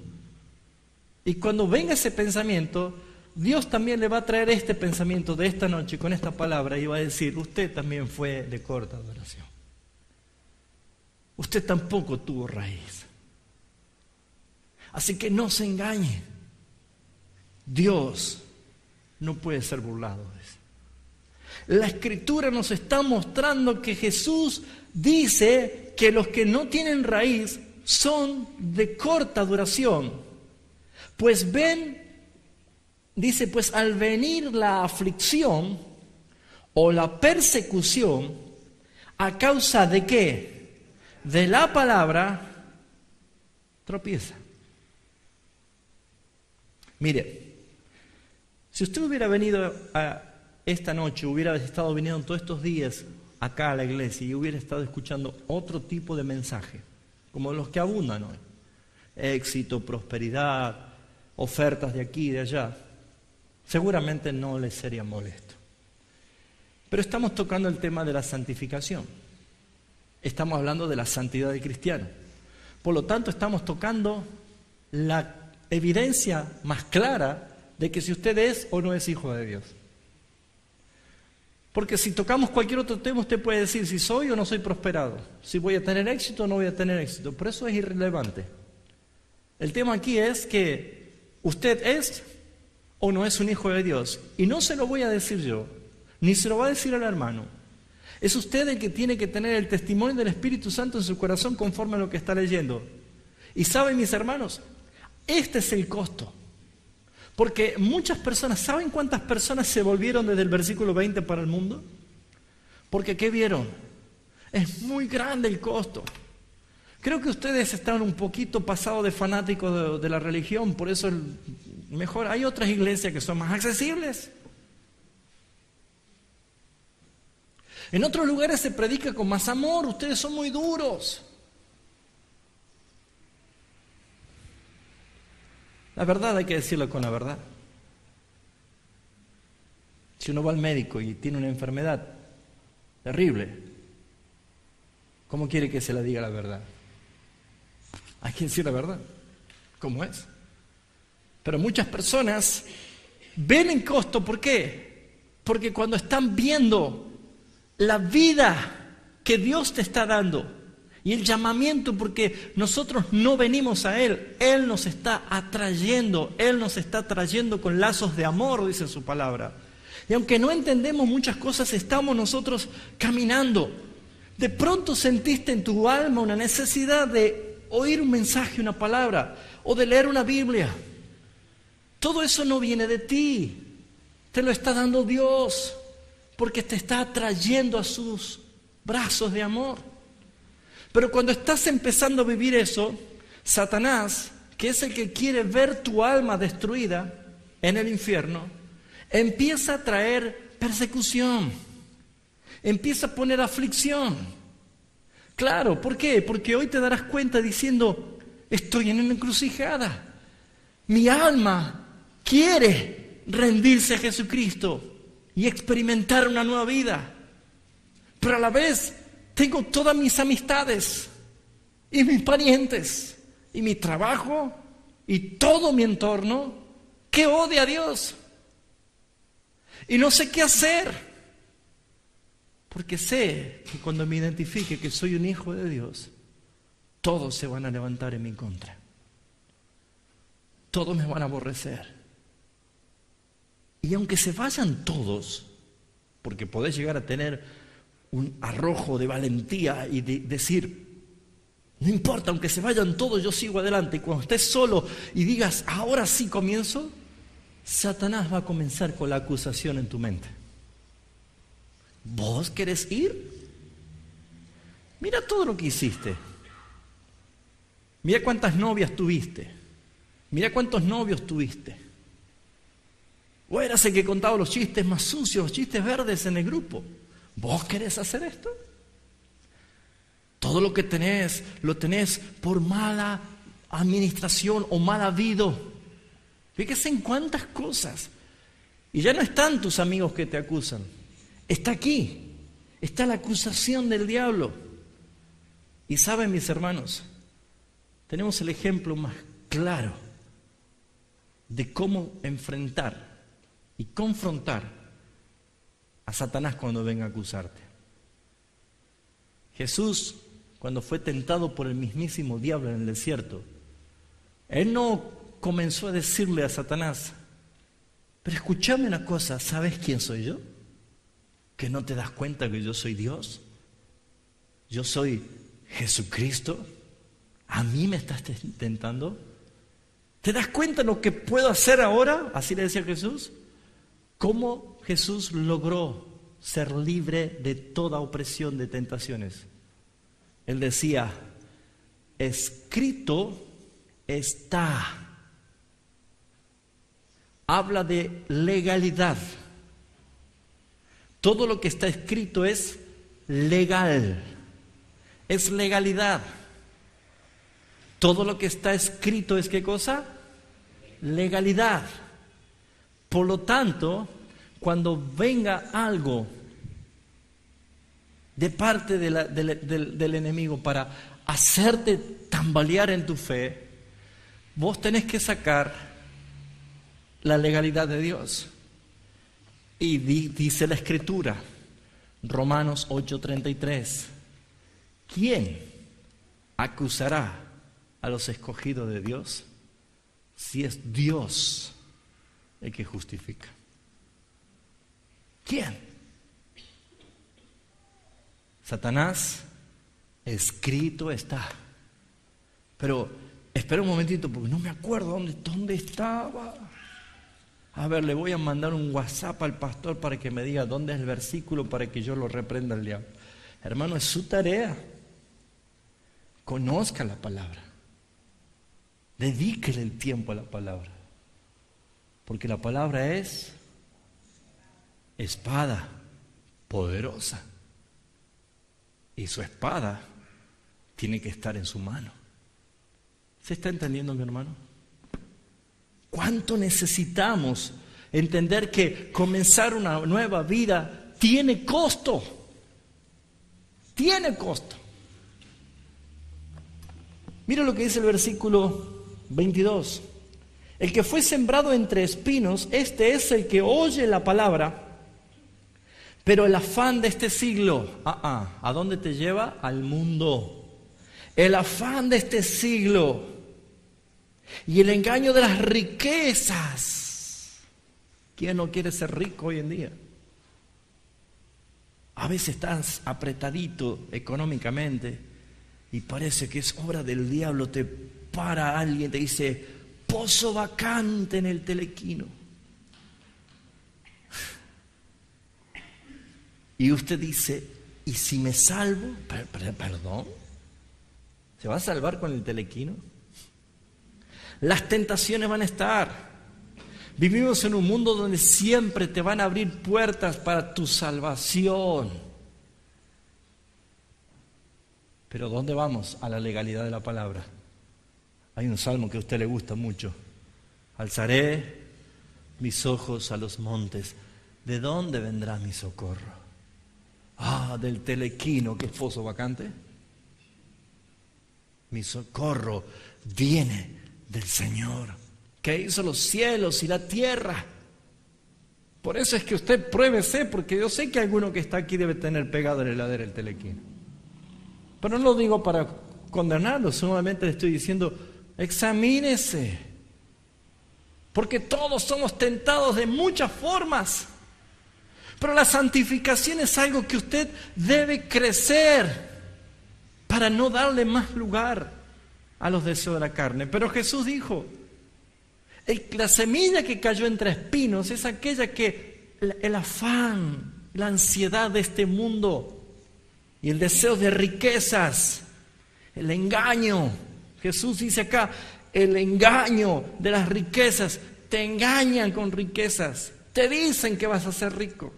Y cuando venga ese pensamiento, Dios también le va a traer este pensamiento de esta noche con esta palabra y va a decir, usted también fue de corta duración. Usted tampoco tuvo raíz. Así que no se engañe. Dios no puede ser burlado. La Escritura nos está mostrando que Jesús dice que los que no tienen raíz son de corta duración. Pues dice, pues al venir la aflicción o la persecución, ¿a causa de qué? De la palabra, tropieza. Mire, si usted hubiera venido esta noche, hubiera estado viniendo todos estos días acá a la iglesia y hubiera estado escuchando otro tipo de mensaje, como los que abundan hoy, éxito, prosperidad, ofertas de aquí y de allá, seguramente no les sería molesto. Pero estamos tocando el tema de la santificación. Estamos hablando de la santidad del cristiano. Por lo tanto, estamos tocando la evidencia más clara de que si usted es o no es hijo de Dios. Porque si tocamos cualquier otro tema, usted puede decir si soy o no soy prosperado, si voy a tener éxito o no voy a tener éxito. Pero eso es irrelevante. El tema aquí es que usted es o no es un hijo de Dios. Y no se lo voy a decir yo, ni se lo va a decir al hermano. Es usted el que tiene que tener el testimonio del Espíritu Santo en su corazón conforme a lo que está leyendo. Y saben, mis hermanos, este es el costo. Porque muchas personas, ¿saben cuántas personas se volvieron desde el versículo 20 para el mundo? Porque ¿qué vieron? Es muy grande el costo. Creo que ustedes están un poquito pasados de fanáticos de la religión, por eso mejor hay otras iglesias que son más accesibles. En otros lugares se predica con más amor, ustedes son muy duros. La verdad hay que decirlo con la verdad. Si uno va al médico y tiene una enfermedad terrible, ¿cómo quiere que se le diga la verdad? Hay que decir la verdad, como es. Pero muchas personas ven el costo, ¿por qué? Porque cuando están viendo la vida que Dios te está dando y el llamamiento, porque nosotros no venimos a Él, Él nos está atrayendo, Él nos está trayendo con lazos de amor, dice su palabra. Y aunque no entendemos muchas cosas, estamos nosotros caminando. De pronto sentiste en tu alma una necesidad de oír un mensaje, una palabra, o de leer una Biblia. Todo eso no viene de ti, te lo está dando Dios, porque te está atrayendo a sus brazos de amor. Pero cuando estás empezando a vivir eso, Satanás, que es el que quiere ver tu alma destruida en el infierno, empieza a traer persecución, empieza a poner aflicción. Claro, ¿por qué? Porque hoy te darás cuenta diciendo, estoy en una encrucijada. Mi alma quiere rendirse a Jesucristo y experimentar una nueva vida. Pero a la vez tengo todas mis amistades y mis parientes y mi trabajo y todo mi entorno que odia a Dios. Y no sé qué hacer, porque sé que cuando me identifique que soy un hijo de Dios, todos se van a levantar en mi contra. Todos me van a aborrecer. Y aunque se vayan todos, porque podés llegar a tener un arrojo de valentía y de decir, no importa, aunque se vayan todos, yo sigo adelante. Y cuando estés solo y digas, ahora sí comienzo, Satanás va a comenzar con la acusación en tu mente. ¿Vos querés ir? Mira todo lo que hiciste. Mira cuántas novias tuviste. Mira cuántos novios tuviste. O eras el que contaba los chistes más sucios, los chistes verdes en el grupo. ¿Vos querés hacer esto? Todo lo que tenés, lo tenés por mala administración o mal habido. Fíjese en cuántas cosas. Y ya no están tus amigos que te acusan. Está aquí. Está la acusación del diablo. Y saben, mis hermanos, tenemos el ejemplo más claro de cómo enfrentar y confrontar a Satanás cuando venga a acusarte. Jesús, cuando fue tentado por el mismísimo diablo en el desierto, Él no comenzó a decirle a Satanás, pero escúchame una cosa, ¿sabes quién soy yo? ¿Que no te das cuenta que yo soy Dios? Yo soy Jesucristo. ¿A mí me estás tentando? ¿Te das cuenta lo que puedo hacer ahora? Así le decía Jesús. ¿Cómo Jesús logró ser libre de toda opresión de tentaciones? Él decía, escrito está. Habla de legalidad. Todo lo que está escrito es legal. Es legalidad. Todo lo que está escrito es ¿qué cosa? Legalidad. Por lo tanto, cuando venga algo de parte del enemigo para hacerte tambalear en tu fe, vos tenés que sacar la legalidad de Dios. Y dice la Escritura, Romanos 8:33. ¿Quién acusará a los escogidos de Dios si es Dios el que justifica? ¿Quién? Satanás, escrito está. Pero espera un momentito porque no me acuerdo dónde estaba. A ver, le voy a mandar un WhatsApp al pastor para que me diga dónde es el versículo para que yo lo reprenda al diablo. Hermano, es su tarea. Conozca la palabra. Dedíquele el tiempo a la palabra. Porque la palabra es espada poderosa. Y su espada tiene que estar en su mano. ¿Se está entendiendo, mi hermano? ¿Cuánto necesitamos entender que comenzar una nueva vida tiene costo? Tiene costo. Mira lo que dice el versículo 22. El que fue sembrado entre espinos, este es el que oye la palabra, pero el afán de este siglo, ¿a dónde te lleva? Al mundo. El afán de este siglo y el engaño de las riquezas. ¿Quién no quiere ser rico hoy en día? A veces estás apretadito económicamente y parece que es obra del diablo. Te para alguien, te dice, pozo vacante en el Telequino. Y usted dice, ¿y si me salvo? ¿Perdón? ¿Se va a salvar con el Telequino? Las tentaciones van a estar. Vivimos en un mundo donde siempre te van a abrir puertas para tu salvación. Pero ¿dónde vamos? A la legalidad de la palabra. Hay un salmo que a usted le gusta mucho. Alzaré mis ojos a los montes. ¿De dónde vendrá mi socorro? Del Telequino, que es pozo vacante. Mi socorro viene del Señor, que hizo los cielos y la tierra. Por eso es que usted pruébese, porque yo sé que alguno que está aquí debe tener pegado en la heladera el Telequino. Pero no lo digo para condenarlo, solamente le estoy diciendo, examínese. Porque todos somos tentados de muchas formas. Pero la santificación es algo que usted debe crecer para no darle más lugar a los deseos de la carne. Pero Jesús dijo, la semilla que cayó entre espinos es aquella que el afán, la ansiedad de este mundo y el deseo de riquezas, el engaño. Jesús dice acá, el engaño de las riquezas, te engañan con riquezas, te dicen que vas a ser rico.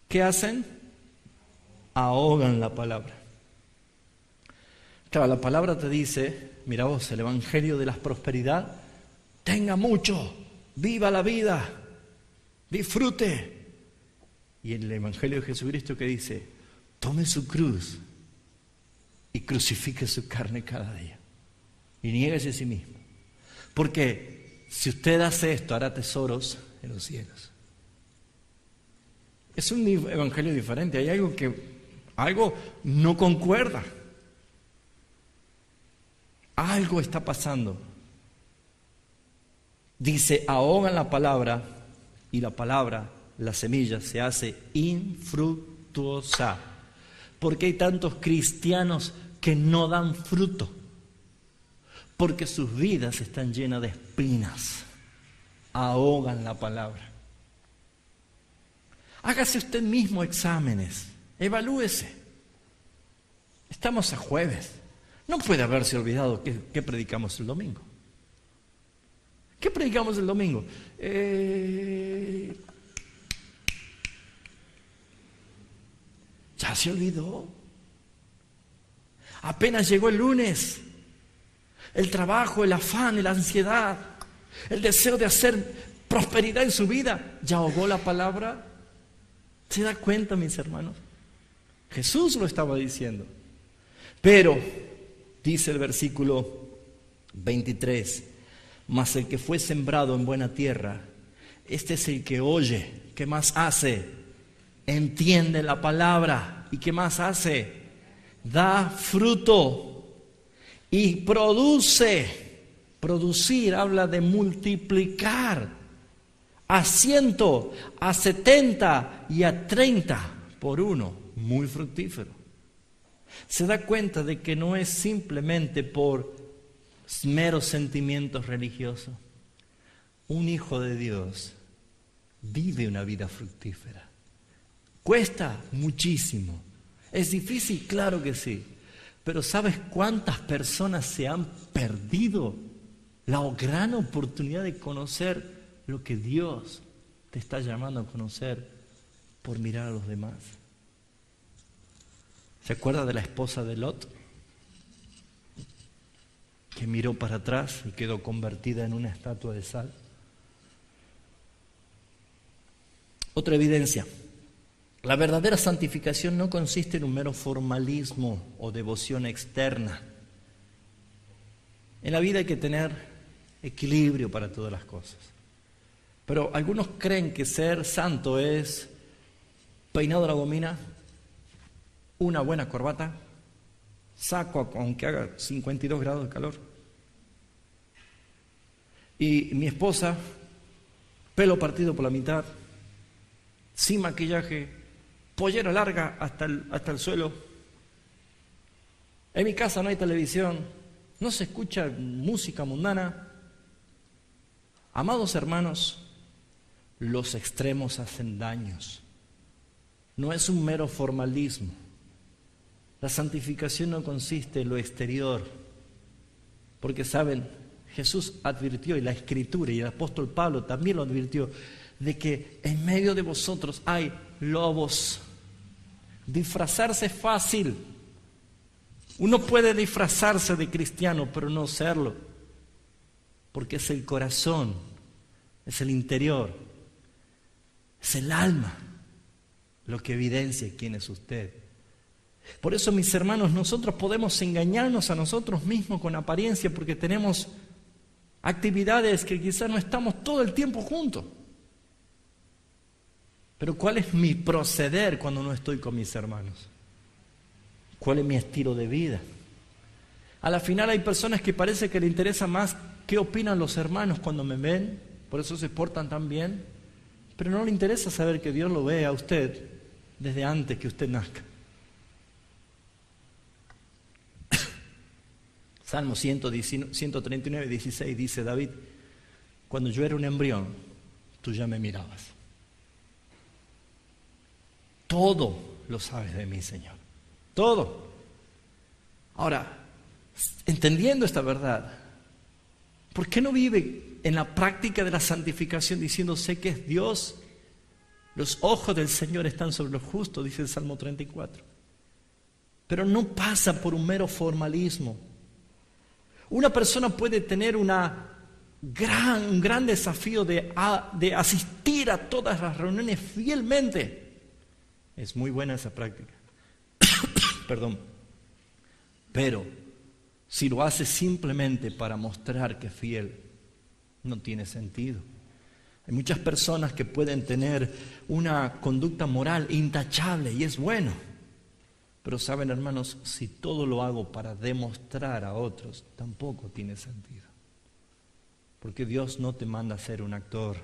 ¿Qué hacen? Ahogan la palabra. Claro, la palabra te dice, mira vos, el evangelio de la prosperidad, tenga mucho, viva la vida, disfrute. Y el evangelio de Jesucristo que dice, tome su cruz y crucifique su carne cada día. Y niéguese a sí mismo. Porque si usted hace esto, hará tesoros en los cielos. Es un evangelio diferente, hay algo no concuerda. Algo está pasando. Dice, ahogan la palabra y la palabra, la semilla, se hace infructuosa. ¿Por qué hay tantos cristianos que no dan fruto? Porque sus vidas están llenas de espinas. Ahogan la palabra. Hágase usted mismo exámenes, evalúese. Estamos a jueves. No puede haberse olvidado qué predicamos el domingo. ¿Qué predicamos el domingo? Ya se olvidó. Apenas llegó el lunes. El trabajo, el afán, la ansiedad, el deseo de hacer prosperidad en su vida, ¿ya ahogó la palabra? ¿Se da cuenta, mis hermanos? Jesús lo estaba diciendo. Pero, dice el versículo 23, mas el que fue sembrado en buena tierra, Este es el que oye. ¿Qué más hace? Entiende la palabra. ¿Y qué más hace? Da fruto y produce. Producir habla de multiplicar a 100, a 70 y a 30 por uno. Muy fructífero. Se da cuenta de que no es simplemente por meros sentimientos religiosos. Un hijo de Dios vive una vida fructífera. Cuesta muchísimo. ¿Es difícil? Claro que sí. Pero ¿sabes cuántas personas se han perdido la gran oportunidad de conocer lo que Dios te está llamando a conocer por mirar a los demás? ¿Se acuerda de la esposa de Lot? Que miró para atrás y quedó convertida en una estatua de sal. Otra evidencia. La verdadera santificación no consiste en un mero formalismo o devoción externa. En la vida hay que tener equilibrio para todas las cosas. Pero algunos creen que ser santo es peinado a la gomina, una buena corbata, saco aunque haga 52 grados de calor. Y mi esposa, pelo partido por la mitad, sin maquillaje, pollera larga hasta el suelo. En mi casa no hay televisión, no se escucha música mundana. Amados hermanos, los extremos hacen daños. No es un mero formalismo. La santificación no consiste en lo exterior, porque saben, Jesús advirtió, y la Escritura y el apóstol Pablo también lo advirtió, de que en medio de vosotros hay lobos. Disfrazarse es fácil. Uno puede disfrazarse de cristiano, pero no serlo, porque es el corazón, es el interior, es el alma lo que evidencia quién es usted. Por eso, mis hermanos, nosotros podemos engañarnos a nosotros mismos con apariencia porque tenemos actividades que quizás no estamos todo el tiempo juntos. Pero ¿cuál es mi proceder cuando no estoy con mis hermanos? ¿Cuál es mi estilo de vida? A la final hay personas que parece que les interesa más qué opinan los hermanos cuando me ven, por eso se portan tan bien, pero no le interesa saber que Dios lo ve a usted desde antes que usted nazca. Salmo 139, 16 dice David: cuando yo era un embrión, tú ya me mirabas. Todo lo sabes de mí, Señor. Todo. Ahora, entendiendo esta verdad, ¿por qué no vive en la práctica de la santificación diciendo sé que es Dios? Los ojos del Señor están sobre los justos, dice el Salmo 34. Pero no pasa por un mero formalismo. Una persona puede tener un gran desafío de asistir a todas las reuniones fielmente. Es muy buena esa práctica. Perdón. Pero si lo hace simplemente para mostrar que es fiel, no tiene sentido. Hay muchas personas que pueden tener una conducta moral intachable y es bueno. Pero saben, hermanos, si todo lo hago para demostrar a otros, tampoco tiene sentido. Porque Dios no te manda a ser un actor.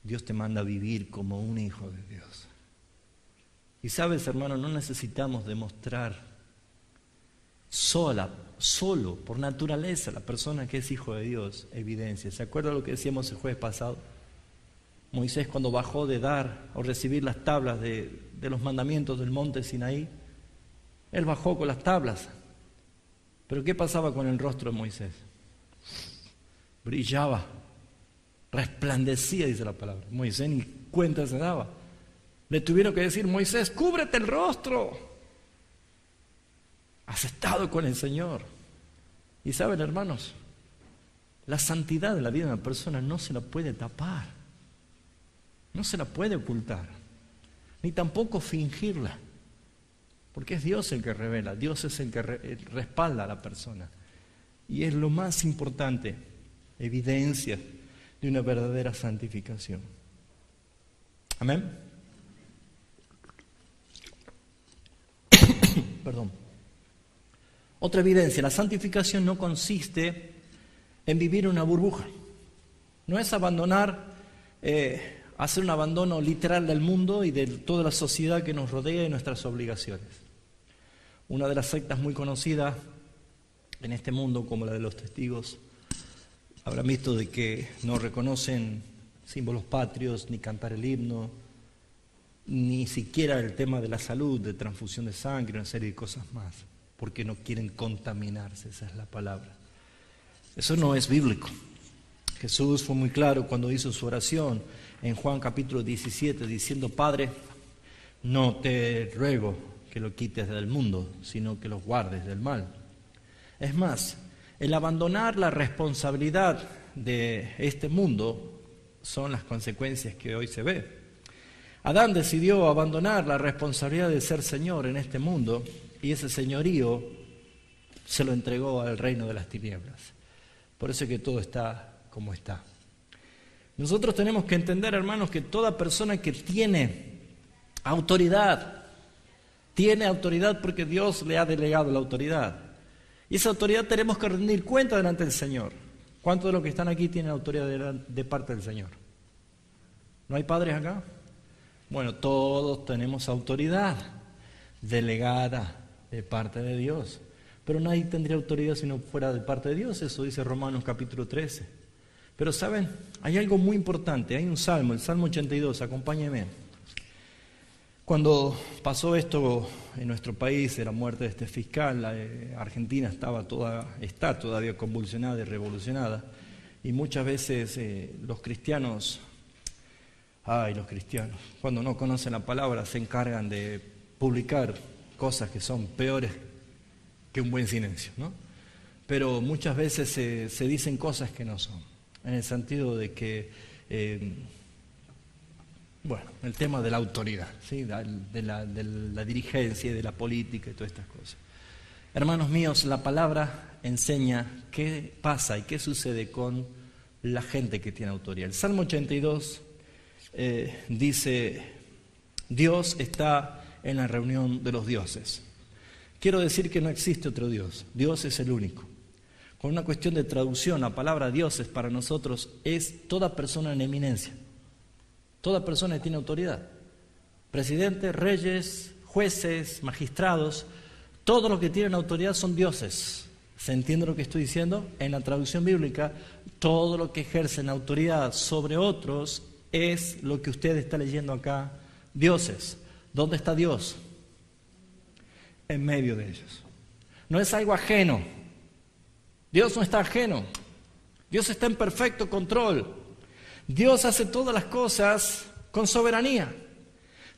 Dios te manda a vivir como un hijo de Dios. Y sabes, hermano, no necesitamos demostrar solo, por naturaleza, la persona que es hijo de Dios, evidencia. ¿Se acuerda lo que decíamos el jueves pasado? Moisés, cuando bajó de dar o recibir las tablas de los mandamientos del monte Sinaí, él bajó con las tablas. Pero ¿qué pasaba con el rostro de Moisés? Brillaba, resplandecía, dice la palabra. Moisés ni cuenta se daba. Le tuvieron que decir: Moisés, cúbrete el rostro. Has estado con el Señor. Y saben, hermanos, la santidad de la vida de una persona no se la puede tapar, no se la puede ocultar, ni tampoco fingirla, porque es Dios el que revela, Dios es el que respalda a la persona. Y es lo más importante, evidencia de una verdadera santificación. Amén. Perdón. Otra evidencia, la santificación no consiste en vivir una burbuja. No es abandonar, hacer un abandono literal del mundo y de toda la sociedad que nos rodea y nuestras obligaciones. Una de las sectas muy conocidas en este mundo, como la de los testigos, habrán visto de que no reconocen símbolos patrios, ni cantar el himno, ni siquiera el tema de la salud, de transfusión de sangre, una serie de cosas más, porque no quieren contaminarse, esa es la palabra. Eso no es bíblico. Jesús fue muy claro cuando hizo su oración en Juan capítulo 17, diciendo: Padre, no te ruego que lo quites del mundo, sino que los guardes del mal. Es más, el abandonar la responsabilidad de este mundo son las consecuencias que hoy se ve. Adán decidió abandonar la responsabilidad de ser Señor en este mundo y ese señorío se lo entregó al reino de las tinieblas. Por eso es que todo está como está. Nosotros tenemos que entender, hermanos, que toda persona que tiene autoridad porque Dios le ha delegado la autoridad. Y esa autoridad tenemos que rendir cuenta delante del Señor. ¿Cuántos de los que están aquí tienen autoridad de parte del Señor? ¿No hay padres acá? Bueno, todos tenemos autoridad delegada de parte de Dios. Pero nadie tendría autoridad si no fuera de parte de Dios. Eso dice Romanos capítulo 13. Pero ¿saben? Hay algo muy importante. Hay un salmo, el Salmo 82. Acompáñenme. Cuando pasó esto en nuestro país, de la muerte de este fiscal, Argentina está todavía convulsionada y revolucionada. Y muchas veces los cristianos, cuando no conocen la palabra, se encargan de publicar cosas que son peores que un buen silencio, ¿no? Pero muchas veces se dicen cosas que no son, en el sentido de que, el tema de la autoridad, ¿sí? de la dirigencia y de la política y todas estas cosas. Hermanos míos, la palabra enseña qué pasa y qué sucede con la gente que tiene autoridad. El Salmo 82 dice: Dios está en la reunión de los dioses. Quiero decir que no existe otro Dios. Dios es el único. Con una cuestión de traducción, la palabra dioses para nosotros es toda persona en eminencia. Toda persona que tiene autoridad. Presidentes, reyes, jueces, magistrados, todos los que tienen autoridad son dioses. ¿Se entiende lo que estoy diciendo? En la traducción bíblica, todo lo que ejercen autoridad sobre otros es lo que usted está leyendo acá, dioses. ¿Dónde está Dios? En medio de ellos. No es algo ajeno. Dios no está ajeno. Dios está en perfecto control. Dios hace todas las cosas con soberanía.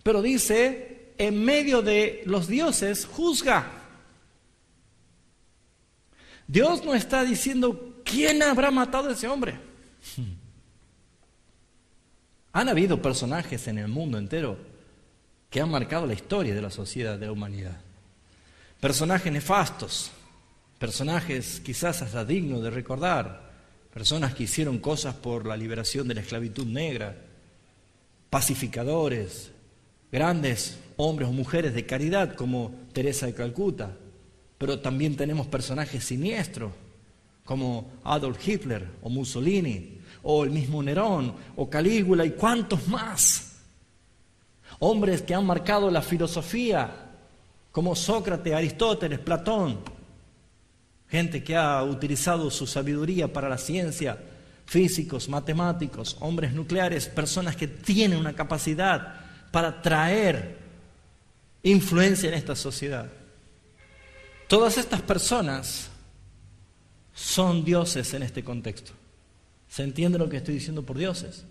Pero dice, en medio de los dioses, juzga. Dios no está diciendo, ¿quién habrá matado a ese hombre? Han habido personajes en el mundo entero que han marcado la historia de la sociedad, de la humanidad. Personajes nefastos, personajes quizás hasta dignos de recordar, personas que hicieron cosas por la liberación de la esclavitud negra, pacificadores, grandes hombres o mujeres de caridad como Teresa de Calcuta, pero también tenemos personajes siniestros como Adolf Hitler o Mussolini o el mismo Nerón o Calígula y cuántos más. Hombres que han marcado la filosofía como Sócrates, Aristóteles, Platón. Gente que ha utilizado su sabiduría para la ciencia, físicos, matemáticos, hombres nucleares, personas que tienen una capacidad para traer influencia en esta sociedad. Todas estas personas son dioses en este contexto. ¿Se entiende lo que estoy diciendo por dioses?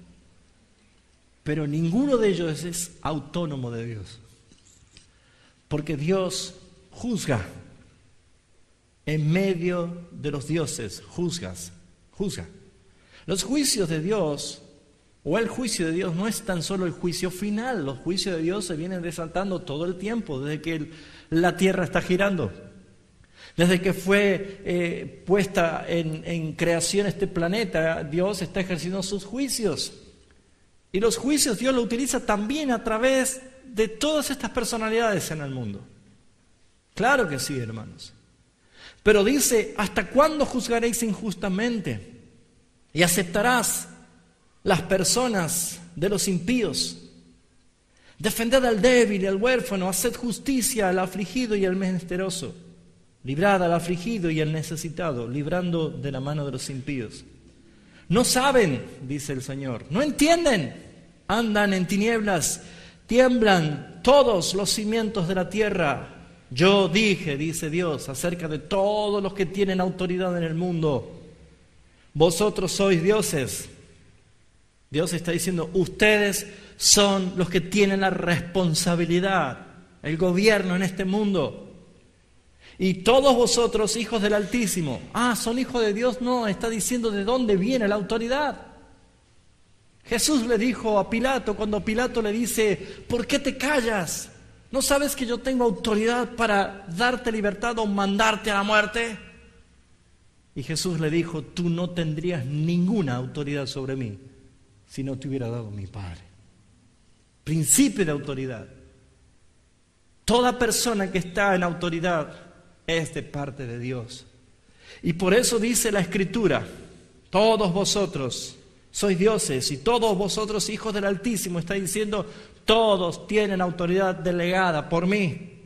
Pero ninguno de ellos es autónomo de Dios. Porque Dios juzga. En medio de los dioses, juzga. Los juicios de Dios, o el juicio de Dios, no es tan solo el juicio final. Los juicios de Dios se vienen desatando todo el tiempo, desde que la tierra está girando. Desde que fue puesta en creación este planeta, Dios está ejerciendo sus juicios. Y los juicios Dios lo utiliza también a través de todas estas personalidades en el mundo. Claro que sí, hermanos. Pero dice, ¿hasta cuándo juzgaréis injustamente? Y aceptarás las personas de los impíos. Defended al débil y al huérfano, haced justicia al afligido y al menesteroso. Librad al afligido y al necesitado, librando de la mano de los impíos. No saben, dice el Señor, no entienden, andan en tinieblas, tiemblan todos los cimientos de la tierra. Yo dije, dice Dios, acerca de todos los que tienen autoridad en el mundo, vosotros sois dioses. Dios está diciendo, ustedes son los que tienen la responsabilidad, el gobierno en este mundo. Y todos vosotros, hijos del Altísimo. ¿Son hijos de Dios? No, está diciendo de dónde viene la autoridad. Jesús le dijo a Pilato, cuando Pilato le dice, ¿por qué te callas? ¿No sabes que yo tengo autoridad para darte libertad o mandarte a la muerte? Y Jesús le dijo, tú no tendrías ninguna autoridad sobre mí si no te hubiera dado mi Padre. Principio de autoridad. Toda persona que está en autoridad es de parte de Dios. Y por eso dice la Escritura, todos vosotros sois dioses y todos vosotros hijos del Altísimo. Está diciendo, todos tienen autoridad delegada por mí.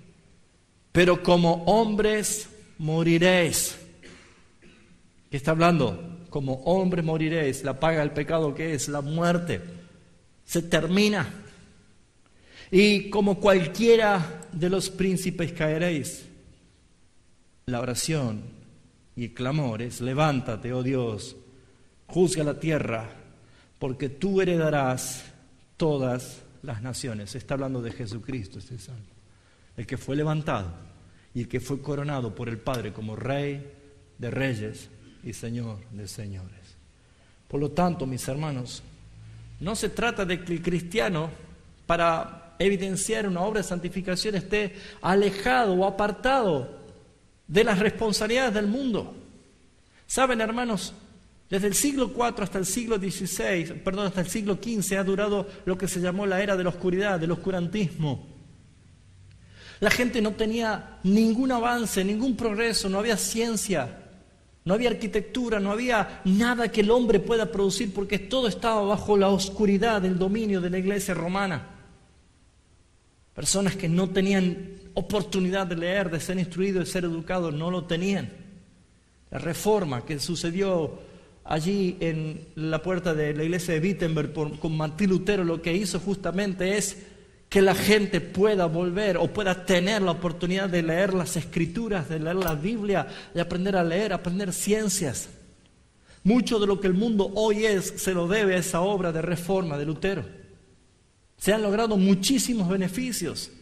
Pero como hombres moriréis. ¿Qué está hablando? Como hombres moriréis. La paga del pecado, ¿qué es? La muerte. Se termina. Y como cualquiera de los príncipes caeréis. La oración y el clamor es, levántate, oh Dios, juzga la tierra, porque tú heredarás todas las naciones. Está hablando de Jesucristo este salmo, el que fue levantado y el que fue coronado por el Padre como Rey de reyes y Señor de señores. Por lo tanto, mis hermanos, no se trata de que el cristiano, para evidenciar una obra de santificación, esté alejado o apartado de las responsabilidades del mundo. Saben, hermanos, desde el siglo IV hasta el siglo XVI, hasta el siglo XV ha durado lo que se llamó la era de la oscuridad, del oscurantismo. La gente no tenía ningún avance, ningún progreso, no había ciencia, no había arquitectura, no había nada que el hombre pueda producir, porque todo estaba bajo la oscuridad del dominio de la iglesia romana. Personas que no tenían oportunidad de leer, de ser instruidos, de ser educados, no lo tenían. La reforma que sucedió allí en la puerta de la iglesia de Wittenberg con Martín Lutero, lo que hizo justamente es que la gente pueda volver o pueda tener la oportunidad de leer las Escrituras, de leer la Biblia, de aprender a leer, aprender ciencias. Mucho de lo que el mundo hoy es se lo debe a esa obra de reforma de Lutero. Se han logrado muchísimos beneficios,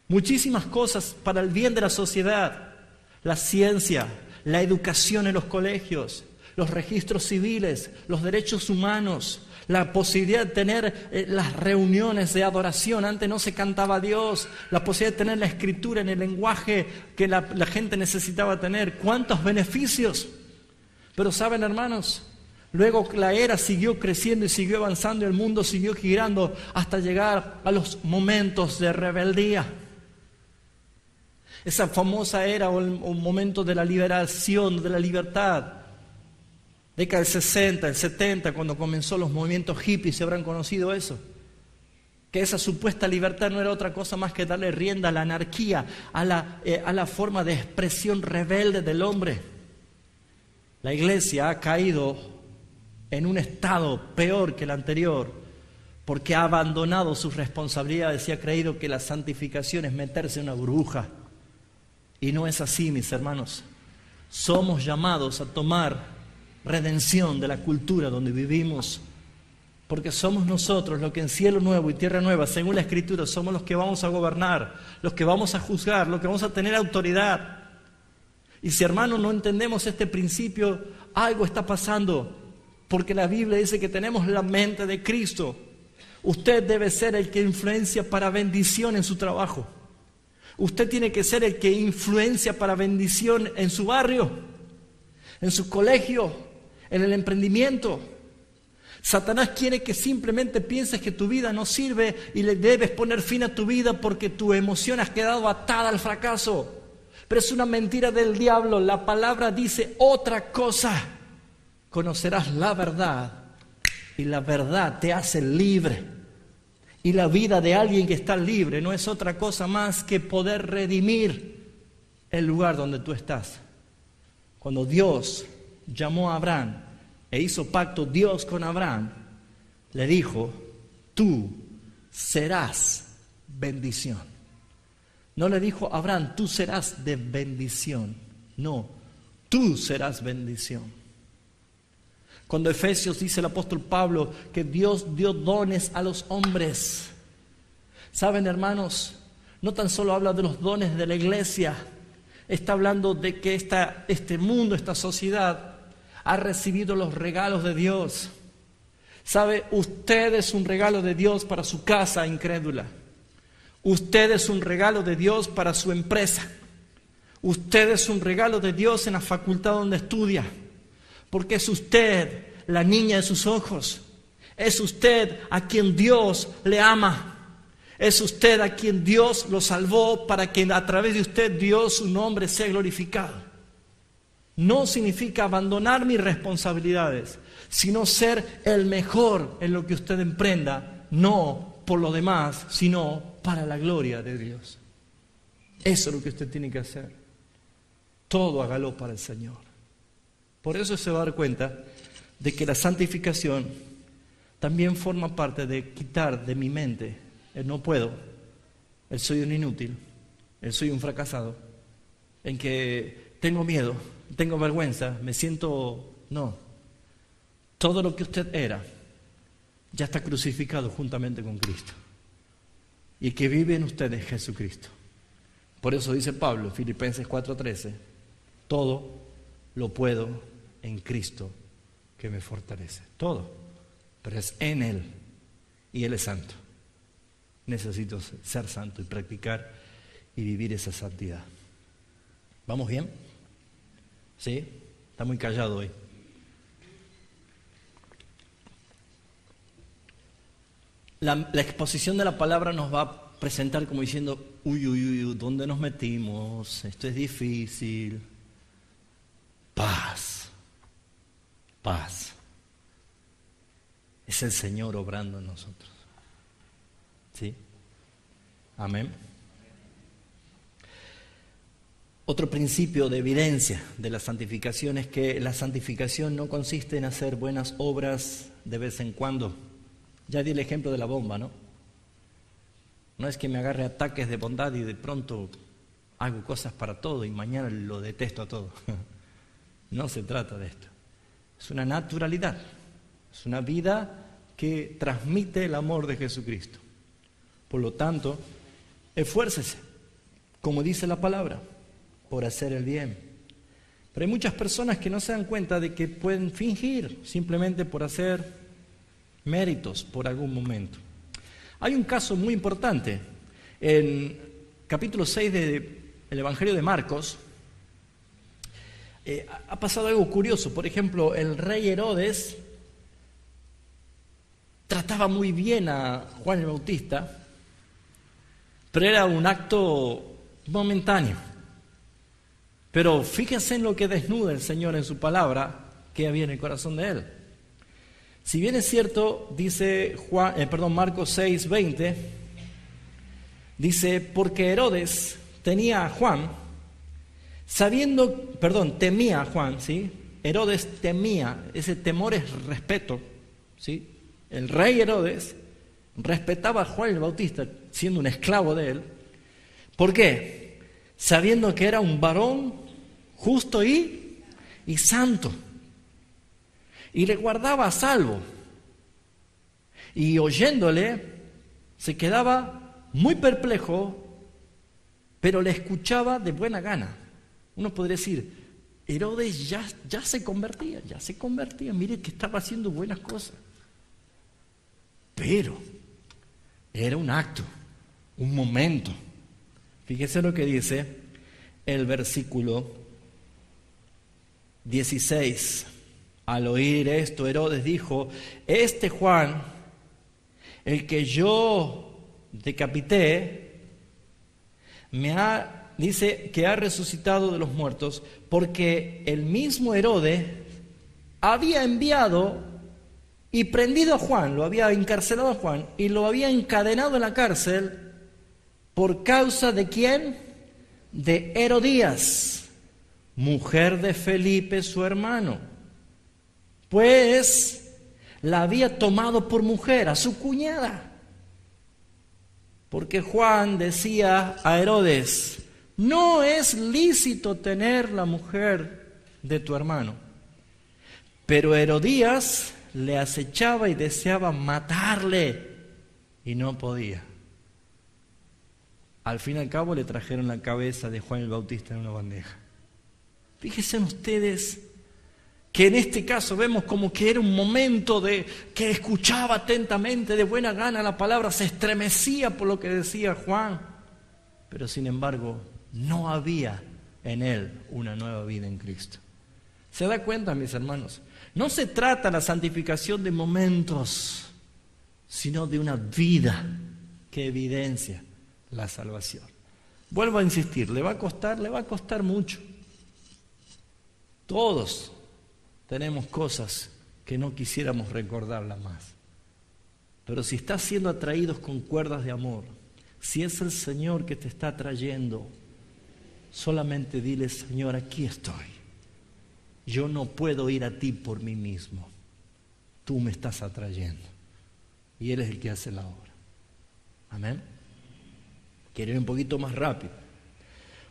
muchísimas cosas para el bien de la sociedad. La ciencia, la educación en los colegios, los registros civiles, los derechos humanos, la posibilidad de tener las reuniones de adoración. Antes no se cantaba a Dios, la posibilidad de tener la escritura en el lenguaje que la gente necesitaba tener. ¿Cuántos beneficios? Pero saben, hermanos, luego la era siguió creciendo y siguió avanzando y el mundo siguió girando hasta llegar a los momentos de rebeldía. Esa famosa era o el momento de la liberación, de la libertad. Década del 60, el 70, cuando comenzó los movimientos hippies, se habrán conocido eso. Que esa supuesta libertad no era otra cosa más que darle rienda a la anarquía, a la forma de expresión rebelde del hombre. La iglesia ha caído en un estado peor que el anterior, porque ha abandonado sus responsabilidades y ha creído que la santificación es meterse en una burbuja. Y no es así, mis hermanos. Somos llamados a tomar redención de la cultura donde vivimos, porque somos nosotros los que en cielo nuevo y tierra nueva, según la Escritura, somos los que vamos a gobernar, los que vamos a juzgar, los que vamos a tener autoridad. Y si, hermanos, no entendemos este principio, algo está pasando, porque la Biblia dice que tenemos la mente de Cristo. Usted debe ser el que influencia para bendición en su trabajo. Usted tiene que ser el que influencia para bendición en su barrio, en su colegio, en el emprendimiento. Satanás quiere que simplemente pienses que tu vida no sirve y le debes poner fin a tu vida porque tu emoción has quedado atada al fracaso. Pero es una mentira del diablo. La palabra dice otra cosa. Conocerás la verdad y la verdad te hace libre. Y la vida de alguien que está libre no es otra cosa más que poder redimir el lugar donde tú estás. Cuando Dios llamó a Abraham e hizo pacto Dios con Abraham, le dijo, tú serás bendición. No le dijo a Abraham, tú serás de bendición. No, tú serás bendición. Cuando Efesios dice el apóstol Pablo que Dios dio dones a los hombres. ¿Saben, hermanos? No tan solo habla de los dones de la iglesia. Está hablando de que este mundo, esta sociedad, ha recibido los regalos de Dios. ¿Sabe? Usted es un regalo de Dios para su casa incrédula. Usted es un regalo de Dios para su empresa. Usted es un regalo de Dios en la facultad donde estudia. Porque es usted la niña de sus ojos. Es usted a quien Dios le ama. Es usted a quien Dios lo salvó para que a través de usted Dios su nombre sea glorificado. No significa abandonar mis responsabilidades, sino ser el mejor en lo que usted emprenda, no por lo demás, sino para la gloria de Dios. Eso es lo que usted tiene que hacer. Todo hágalo para el Señor. Por eso se va a dar cuenta de que la santificación también forma parte de quitar de mi mente el no puedo, el soy un inútil, el soy un fracasado, en que tengo miedo, tengo vergüenza, me siento... No, todo lo que usted era ya está crucificado juntamente con Cristo. Y el que vive en usted es Jesucristo. Por eso dice Pablo, Filipenses 4:13, todo lo puedo en Cristo que me fortalece. Todo. Pero es en Él. Y Él es santo. Necesito ser santo y practicar y vivir esa santidad. ¿Vamos bien? ¿Sí? Está muy callado hoy. La exposición de la palabra nos va a presentar como diciendo, uy, ¿dónde nos metimos? Esto es difícil. Paz. Paz. Es el Señor obrando en nosotros. ¿Sí? Amén. Otro principio de evidencia de la santificación es que la santificación no consiste en hacer buenas obras de vez en cuando. Ya di el ejemplo de la bomba, ¿no? No es que me agarre ataques de bondad y de pronto hago cosas para todo y mañana lo detesto a todo. No se trata de esto. Es una naturalidad, es una vida que transmite el amor de Jesucristo. Por lo tanto, esfuércese, como dice la palabra, por hacer el bien. Pero hay muchas personas que no se dan cuenta de que pueden fingir simplemente por hacer méritos por algún momento. Hay un caso muy importante en capítulo 6 del Evangelio de Marcos. Ha pasado algo curioso. Por ejemplo, el rey Herodes trataba muy bien a Juan el Bautista, pero era un acto momentáneo. Pero fíjense en lo que desnuda el Señor en su palabra, que había en el corazón de él. Si bien es cierto, dice Marcos 6:20, dice, porque Herodes temía a Juan, temía a Juan, ¿sí? Herodes temía, ese temor es respeto, ¿sí? El rey Herodes respetaba a Juan el Bautista, siendo un esclavo de él. ¿Por qué? Sabiendo que era un varón justo y santo. Y le guardaba a salvo. Y oyéndole, se quedaba muy perplejo, pero le escuchaba de buena gana. Uno podría decir, Herodes ya se convertía, mire que estaba haciendo buenas cosas. Pero era un acto, un momento. Fíjese lo que dice el versículo 16. Al oír esto, Herodes dijo: este Juan, el que yo decapité, dice que ha resucitado de los muertos, porque el mismo Herodes había enviado y prendido a Juan, lo había encarcelado a Juan y lo había encadenado en la cárcel por causa de ¿quién? De Herodías, mujer de Felipe su hermano, pues la había tomado por mujer a su cuñada. Porque Juan decía a Herodes: no es lícito tener la mujer de tu hermano. Pero Herodías le acechaba y deseaba matarle y no podía. Al fin y al cabo le trajeron la cabeza de Juan el Bautista en una bandeja. Fíjense ustedes que en este caso vemos como que era un momento de que escuchaba atentamente, de buena gana la palabra, se estremecía por lo que decía Juan, pero sin embargo no había en él una nueva vida en Cristo. ¿Se da cuenta, mis hermanos? No se trata la santificación de momentos, sino de una vida que evidencia la salvación. Vuelvo a insistir, le va a costar mucho. Todos tenemos cosas que no quisiéramos recordarlas más. Pero si estás siendo atraídos con cuerdas de amor, si es el Señor que te está atrayendo, solamente dile: Señor, aquí estoy. Yo no puedo ir a ti por mí mismo. Tú me estás atrayendo. Y Él es el que hace la obra. Amén. Quiero ir un poquito más rápido.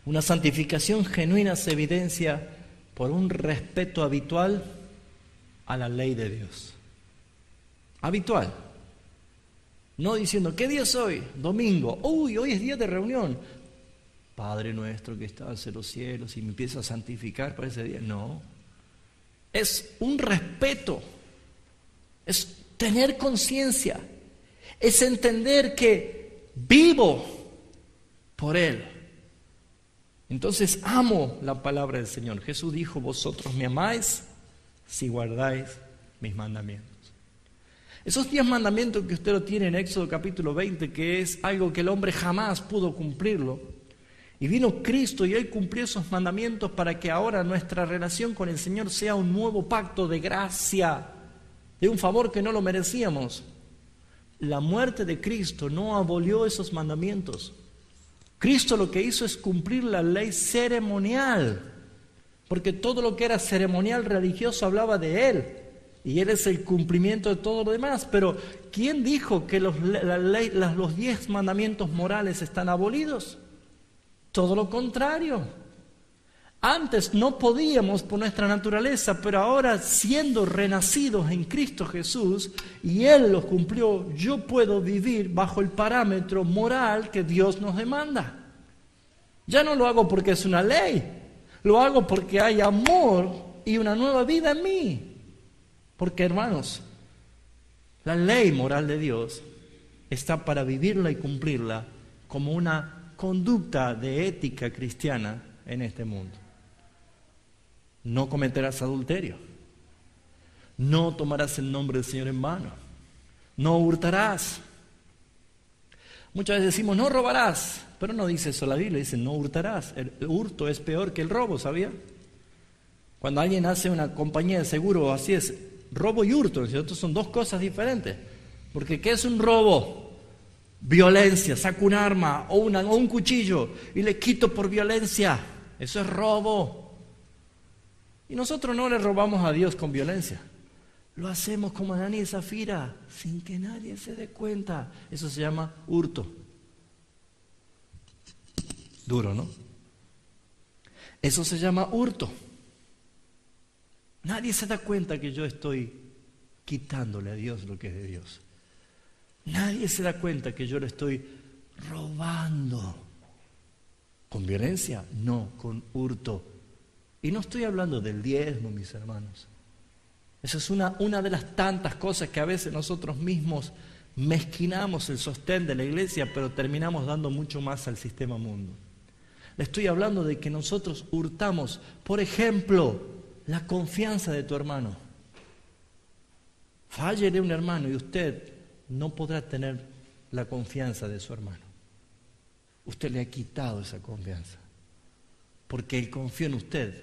Una santificación genuina se evidencia por un respeto habitual a la ley de Dios. Habitual. No diciendo: ¿qué día es hoy? Domingo. Uy, hoy es día de reunión. Padre nuestro que estás en los cielos, y me empiezo a santificar para ese día. No. Es un respeto. Es tener conciencia. Es entender que vivo por Él. Entonces amo la palabra del Señor. Jesús dijo: vosotros me amáis si guardáis mis mandamientos. Esos 10 mandamientos que usted lo tiene en Éxodo capítulo 20, que es algo que el hombre jamás pudo cumplirlo, y vino Cristo y Él cumplió esos mandamientos para que ahora nuestra relación con el Señor sea un nuevo pacto de gracia, de un favor que no lo merecíamos. La muerte de Cristo no abolió esos mandamientos. Cristo lo que hizo es cumplir la ley ceremonial, porque todo lo que era ceremonial religioso hablaba de Él, y Él es el cumplimiento de todo lo demás. Pero ¿quién dijo que los 10 mandamientos morales están abolidos? Todo lo contrario. Antes no podíamos por nuestra naturaleza, pero ahora, siendo renacidos en Cristo Jesús, y Él los cumplió, yo puedo vivir bajo el parámetro moral que Dios nos demanda. Ya no lo hago porque es una ley, lo hago porque hay amor y una nueva vida en mí. Porque, hermanos, la ley moral de Dios está para vivirla y cumplirla como una conducta de ética cristiana en este mundo. No cometerás adulterio, no tomarás el nombre del Señor en vano, no hurtarás. Muchas veces decimos: no robarás, pero no dice eso la Biblia, dice: no hurtarás. El hurto es peor que el robo, ¿sabía? Cuando alguien hace una compañía de seguro, así es, robo y hurto, ¿cierto? Son dos cosas diferentes. Porque ¿qué es un robo? Violencia, saco un arma o un cuchillo y le quito por violencia. Eso es robo. Y nosotros no le robamos a Dios con violencia. Lo hacemos como Ananías y Zafira, sin que nadie se dé cuenta. Eso se llama hurto. Duro, ¿no? Eso se llama hurto. Nadie se da cuenta que yo estoy quitándole a Dios lo que es de Dios. Nadie se da cuenta que yo le estoy robando. ¿Con violencia? No, con hurto. Y no estoy hablando del diezmo, mis hermanos. Esa es una de las tantas cosas que a veces nosotros mismos mezquinamos el sostén de la iglesia, pero terminamos dando mucho más al sistema mundo. Le estoy hablando de que nosotros hurtamos, por ejemplo, la confianza de tu hermano. Fállele un hermano y usted no podrá tener la confianza de su hermano. Usted le ha quitado esa confianza, porque él confió en usted.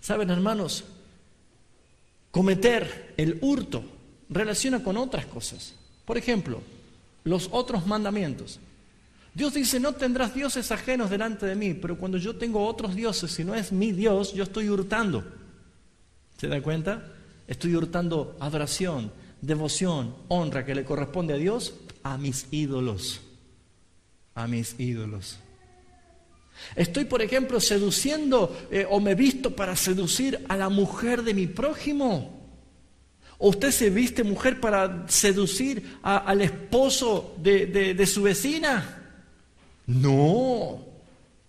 ¿Saben, hermanos? Cometer el hurto relaciona con otras cosas. Por ejemplo, los otros mandamientos. Dios dice, no tendrás dioses ajenos delante de mí, pero cuando yo tengo otros dioses, si no es mi Dios, yo estoy hurtando. ¿Se da cuenta? Estoy hurtando adoración, devoción, honra que le corresponde a Dios, a mis ídolos. A mis ídolos. Estoy, por ejemplo, seduciendo o me visto para seducir a la mujer de mi prójimo. ¿O usted se viste mujer para seducir al esposo de su vecina? No,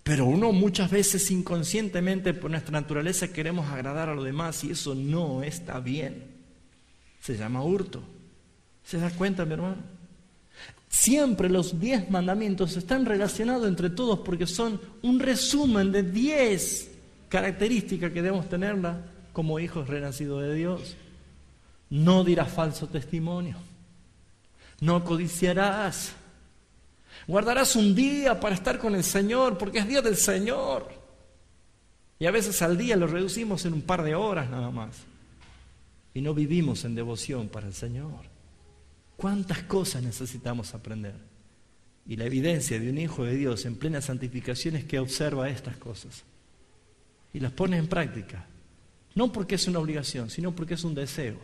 pero uno muchas veces inconscientemente por nuestra naturaleza queremos agradar a los demás y eso no está bien. Se llama hurto. ¿Se da cuenta, mi hermano? Siempre los 10 mandamientos están relacionados entre todos porque son un resumen de 10 características que debemos tenerla como hijos renacidos de Dios. No dirás falso testimonio. No codiciarás. Guardarás un día para estar con el Señor porque es día del Señor. Y a veces al día lo reducimos en un par de horas nada más. Y no vivimos en devoción para el Señor. ¿Cuántas cosas necesitamos aprender? Y la evidencia de un hijo de Dios en plena santificación es que observa estas cosas y las pone en práctica. No porque es una obligación, sino porque es un deseo,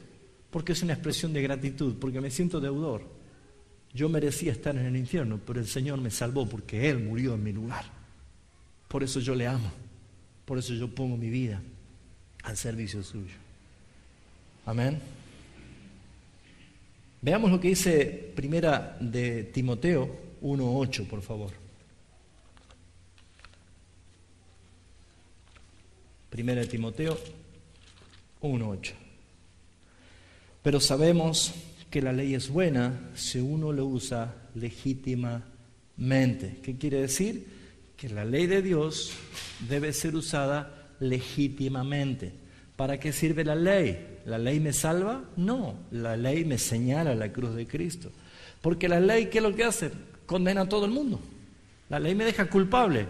porque es una expresión de gratitud, porque me siento deudor. Yo merecía estar en el infierno, pero el Señor me salvó porque Él murió en mi lugar. Por eso yo le amo, por eso yo pongo mi vida al servicio suyo. Amén. Veamos lo que dice Primera de Timoteo 1:8, por favor. Primera de Timoteo 1:8. Pero sabemos que la ley es buena si uno lo usa legítimamente. ¿Qué quiere decir? Que la ley de Dios debe ser usada legítimamente. ¿Para qué sirve la ley? ¿La ley me salva? No, la ley me señala la cruz de Cristo. Porque la ley, ¿qué es lo que hace? Condena a todo el mundo. La ley me deja culpable.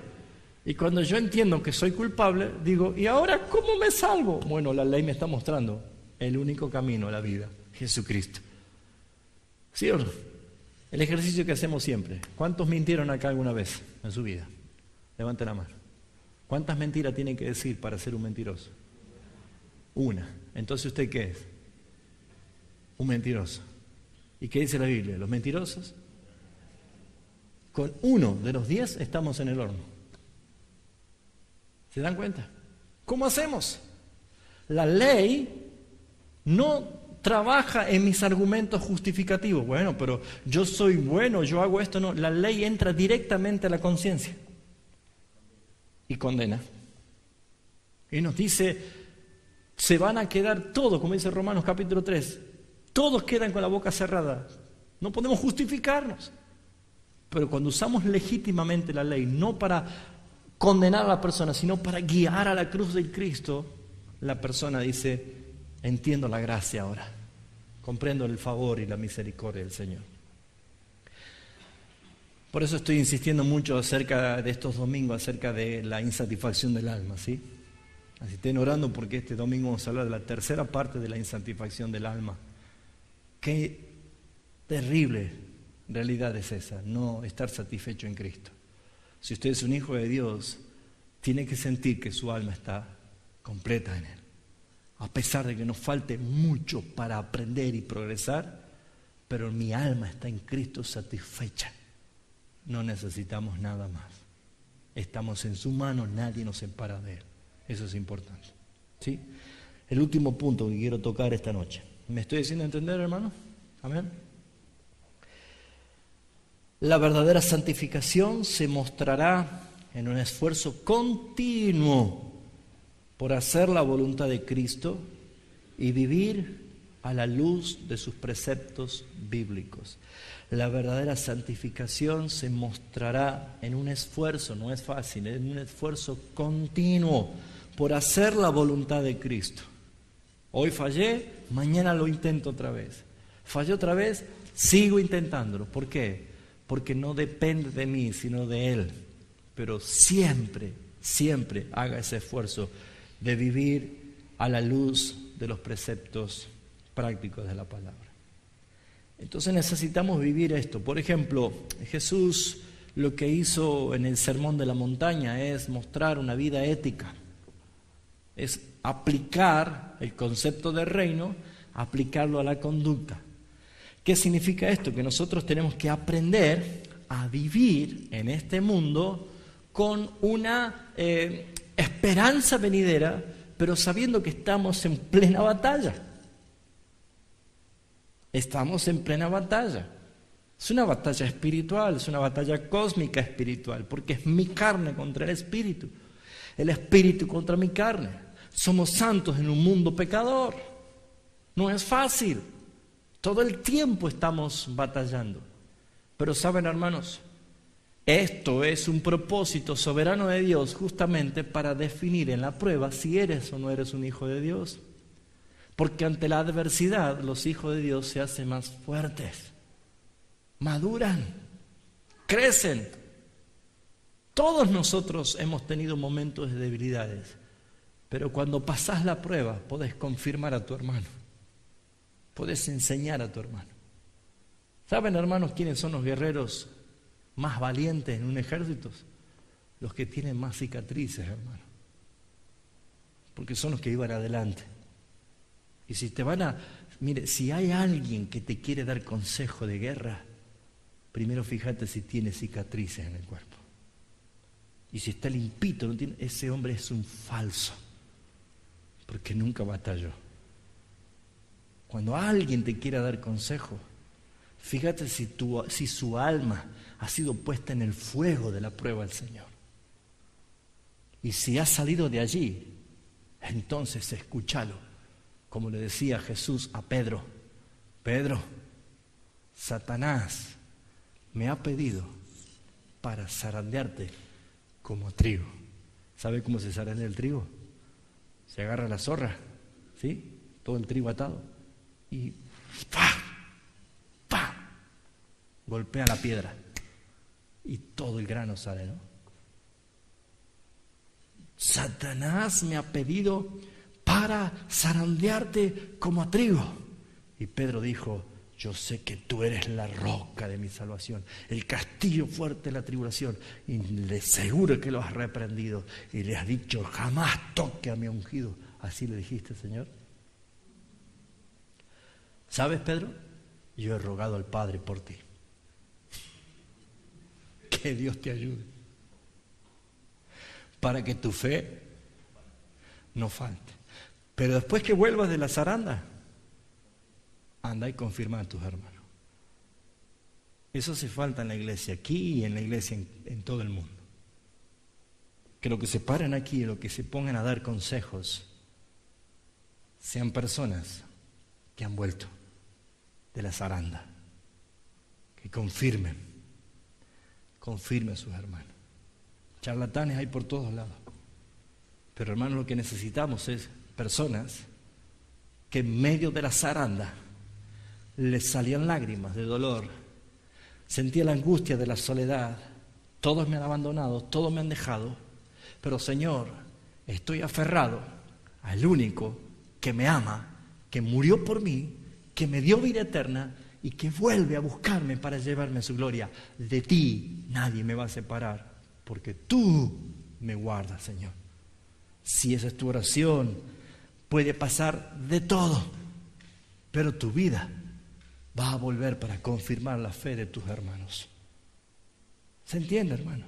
Y cuando yo entiendo que soy culpable, digo, ¿y ahora cómo me salvo? Bueno, la ley me está mostrando el único camino a la vida, Jesucristo. ¿Sí o no? El ejercicio que hacemos siempre. ¿Cuántos mintieron acá alguna vez en su vida? Levanten la mano. ¿Cuántas mentiras tiene que decir para ser un mentiroso? Una. Entonces, ¿usted qué es? Un mentiroso. ¿Y qué dice la Biblia? Los mentirosos, con uno de los 10 estamos en el horno. ¿Se dan cuenta? ¿Cómo hacemos? La ley no trabaja en mis argumentos justificativos. Bueno, pero yo soy bueno, yo hago esto. No, la ley entra directamente a la conciencia y condena. Y nos dice, se van a quedar todos, como dice Romanos capítulo 3, todos quedan con la boca cerrada. No podemos justificarnos. Pero cuando usamos legítimamente la ley, no para condenar a la persona, sino para guiar a la cruz de Cristo, la persona dice, entiendo la gracia ahora, comprendo el favor y la misericordia del Señor. Por eso estoy insistiendo mucho acerca de estos domingos, acerca de la insatisfacción del alma, ¿sí? Así estén orando porque este domingo vamos a hablar de la tercera parte de la insatisfacción del alma. Qué terrible realidad es esa, no estar satisfecho en Cristo. Si usted es un hijo de Dios, tiene que sentir que su alma está completa en Él. A pesar de que nos falte mucho para aprender y progresar, pero mi alma está en Cristo satisfecha. No necesitamos nada más. Estamos en su mano, nadie nos separa de Él. Eso es importante. ¿Sí? El último punto que quiero tocar esta noche. ¿Me estoy haciendo entender, hermano? Amén. La verdadera santificación se mostrará en un esfuerzo continuo por hacer la voluntad de Cristo y vivir a la luz de sus preceptos bíblicos. La verdadera santificación se mostrará en un esfuerzo, no es fácil, en un esfuerzo continuo por hacer la voluntad de Cristo. Hoy fallé, mañana lo intento otra vez. Fallé otra vez, sigo intentándolo. ¿Por qué? Porque no depende de mí, sino de Él. Pero siempre, siempre haga ese esfuerzo de vivir a la luz de los preceptos prácticos de la palabra. Entonces necesitamos vivir esto. Por ejemplo, Jesús lo que hizo en el Sermón de la Montaña es mostrar una vida ética. Es aplicar el concepto de reino, aplicarlo a la conducta. ¿Qué significa esto? Que nosotros tenemos que aprender a vivir en este mundo con una esperanza venidera, pero sabiendo que estamos en plena batalla. Estamos en plena batalla. Es una batalla espiritual, es una batalla cósmica espiritual, porque es mi carne contra el espíritu contra mi carne. Somos santos en un mundo pecador. No es fácil. Todo el tiempo estamos batallando. Pero saben, hermanos, esto es un propósito soberano de Dios justamente para definir en la prueba si eres o no eres un hijo de Dios. Porque ante la adversidad los hijos de Dios se hacen más fuertes, maduran, crecen. Todos nosotros hemos tenido momentos de debilidades, pero cuando pasás la prueba podés confirmar a tu hermano, podés enseñar a tu hermano. ¿Saben, hermanos, quiénes son los guerreros más valientes en un ejército? Los que tienen más cicatrices, hermano, porque son los que iban adelante. Y si mire, si hay alguien que te quiere dar consejo de guerra, primero fíjate si tiene cicatrices en el cuerpo. Y si está limpito, ese hombre es un falso, porque nunca batalló. Cuando alguien te quiera dar consejo, fíjate si su alma ha sido puesta en el fuego de la prueba del Señor. Y si ha salido de allí, entonces escúchalo. Como le decía Jesús a Pedro: Pedro, Satanás me ha pedido para zarandearte como trigo. ¿Sabe cómo se zarandea el trigo? Se agarra la zorra, ¿sí? Todo el trigo atado y ¡pa! ¡pa! Golpea la piedra y todo el grano sale, ¿no? Satanás me ha pedido para zarandearte como a trigo. Y Pedro dijo: yo sé que tú eres la roca de mi salvación, el castillo fuerte de la tribulación. Y le seguro que lo has reprendido y le has dicho: jamás toque a mi ungido. ¿Así le dijiste, Señor? ¿Sabes, Pedro? Yo he rogado al Padre por ti. Que Dios te ayude para que tu fe no falte. Pero después que vuelvas de la zaranda, anda y confirma a tus hermanos. Eso hace falta en la iglesia, aquí y en la iglesia en todo el mundo. Que lo que se paren aquí y lo que se pongan a dar consejos sean personas que han vuelto de la zaranda, que confirmen a sus hermanos. Charlatanes hay por todos lados, pero hermanos, lo que necesitamos es personas que en medio de la zaranda les salían lágrimas de dolor, sentía la angustia de la soledad. Todos me han abandonado, todos me han dejado, pero Señor, estoy aferrado al único que me ama, que murió por mí, que me dio vida eterna y que vuelve a buscarme para llevarme a su gloria. De ti nadie me va a separar, porque tú me guardas, Señor. Si esa es tu oración, puede pasar de todo, pero tu vida va a volver para confirmar la fe de tus hermanos. ¿Se entiende, hermano?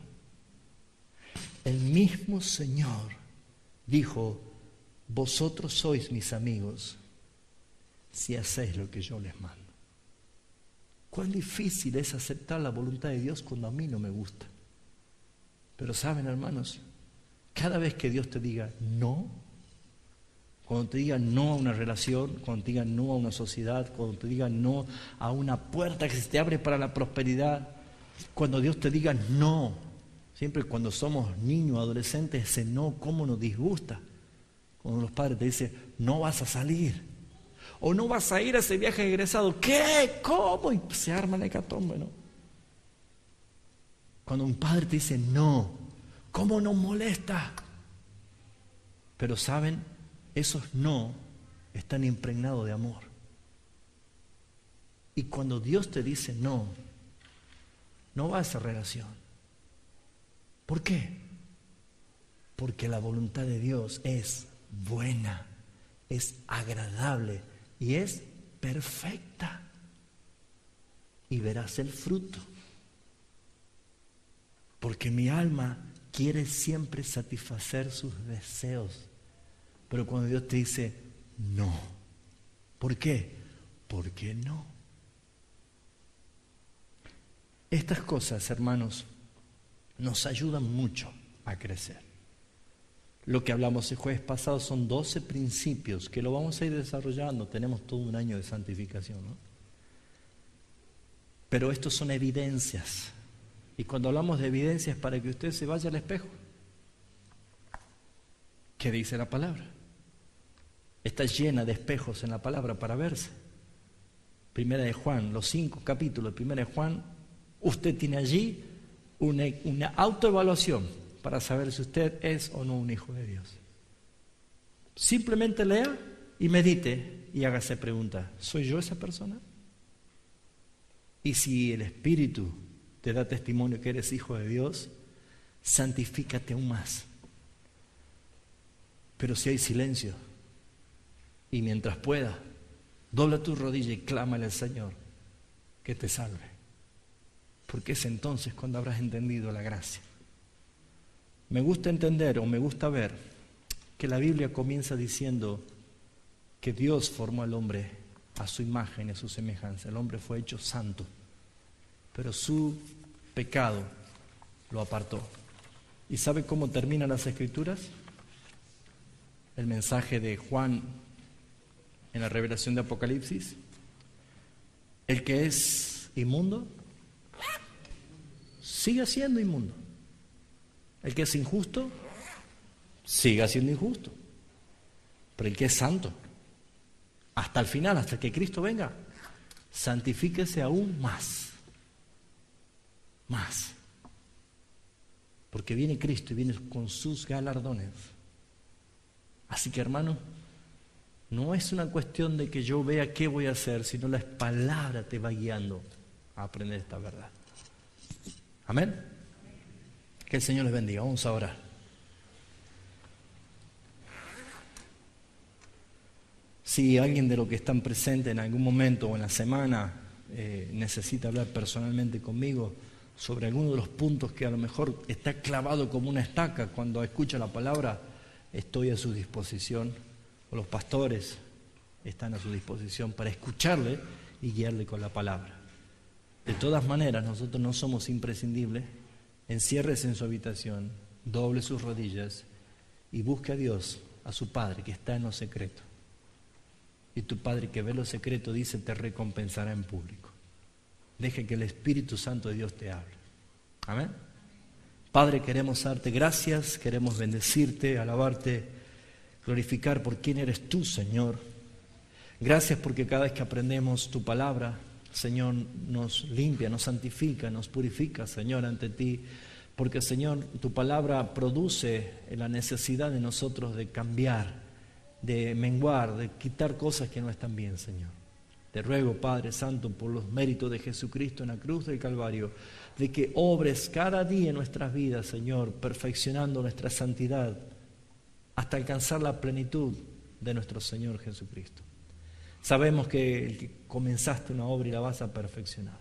El mismo Señor dijo: vosotros sois mis amigos si hacéis lo que yo les mando. Cuán difícil es aceptar la voluntad de Dios cuando a mí no me gusta. Pero saben, hermanos, cada vez que Dios te diga no, Cuando te digan no a una relación, cuando te digan no a una sociedad, cuando te digan no a una puerta que se te abre para la prosperidad, cuando Dios te diga no, siempre cuando somos niños, adolescentes, ese no, cómo nos disgusta. Cuando los padres te dicen, no vas a salir, o no vas a ir a ese viaje egresado, ¿qué? ¿Cómo? Y se arma la hecatombe, ¿no? Cuando un padre te dice no, ¿cómo nos molesta? Pero saben, esos no están impregnados de amor. Y cuando Dios te dice no, no va a esa relación. ¿Por qué? Porque la voluntad de Dios es buena, es agradable y es perfecta. Y verás el fruto. Porque mi alma quiere siempre satisfacer sus deseos. Pero cuando Dios te dice no, ¿por qué? Porque no. Estas cosas, hermanos, nos ayudan mucho a crecer. Lo que hablamos el jueves pasado son 12 principios que lo vamos a ir desarrollando. Tenemos todo un año de santificación, ¿no? Pero estos son evidencias. Y cuando hablamos de evidencias, para que usted se vaya al espejo. ¿Qué dice la palabra? Está llena de espejos en la palabra para verse. Primera de Juan, los 5 capítulos de Primera de Juan, usted tiene allí una autoevaluación para saber si usted es o no un hijo de Dios. Simplemente lea y medite y hágase pregunta, ¿soy yo esa persona? Y si el Espíritu te da testimonio que eres hijo de Dios, santifícate aún más. Pero si hay silencio, y mientras pueda, dobla tu rodilla y clámale al Señor que te salve. Porque es entonces cuando habrás entendido la gracia. Me gusta entender o me gusta ver que la Biblia comienza diciendo que Dios formó al hombre a su imagen y a su semejanza. El hombre fue hecho santo, pero su pecado lo apartó. ¿Y sabe cómo terminan las Escrituras? El mensaje de Juan en la revelación de Apocalipsis. El que es inmundo, siga siendo inmundo. El que es injusto, siga siendo injusto. Pero el que es santo, hasta el final, hasta que Cristo venga, santifíquese aún más. Más. Porque viene Cristo y viene con sus galardones. Así que, hermano, no es una cuestión de que yo vea qué voy a hacer, sino la palabra te va guiando a aprender esta verdad. Amén. Que el Señor les bendiga. Vamos a orar. Si alguien de los que están presentes en algún momento o en la semana necesita hablar personalmente conmigo sobre alguno de los puntos que a lo mejor está clavado como una estaca cuando escucha la palabra, estoy a su disposición, o los pastores están a su disposición para escucharle y guiarle con la palabra. De todas maneras, nosotros no somos imprescindibles. Enciérrese en su habitación, doble sus rodillas y busque a Dios, a su Padre que está en lo secreto. Y tu Padre que ve lo secreto, dice, te recompensará en público. Deje que el Espíritu Santo de Dios te hable. Amén. Padre, queremos darte gracias, queremos bendecirte, alabarte, glorificar por quién eres tú, Señor. Gracias porque cada vez que aprendemos tu palabra, Señor, nos limpia, nos santifica, nos purifica, Señor, ante ti. Porque, Señor, tu palabra produce la necesidad de nosotros de cambiar, de menguar, de quitar cosas que no están bien, Señor. Te ruego, Padre Santo, por los méritos de Jesucristo en la cruz del Calvario, de que obres cada día en nuestras vidas, Señor, perfeccionando nuestra santidad hasta alcanzar la plenitud de nuestro Señor Jesucristo. Sabemos que comenzaste una obra y la vas a perfeccionar.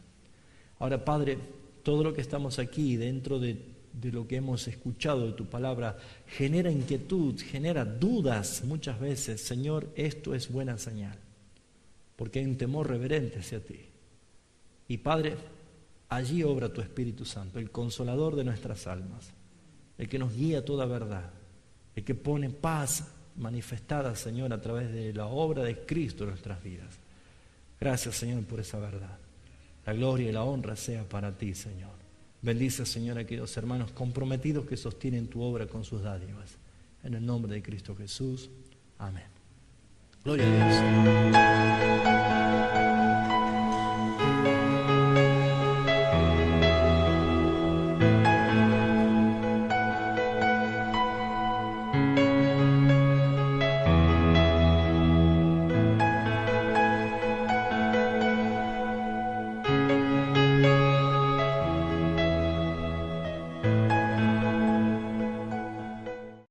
Ahora, Padre, todo lo que estamos aquí dentro de lo que hemos escuchado de tu palabra genera inquietud, genera dudas muchas veces. Señor, esto es buena señal, porque hay un temor reverente hacia ti. Y Padre, allí obra tu Espíritu Santo, el consolador de nuestras almas, el que nos guía a toda verdad, el que pone paz manifestada, Señor, a través de la obra de Cristo en nuestras vidas. Gracias, Señor, por esa verdad. La gloria y la honra sea para ti, Señor. Bendice, Señor, a aquellos hermanos comprometidos que sostienen tu obra con sus dádivas. En el nombre de Cristo Jesús. Amén. Gloria a Dios.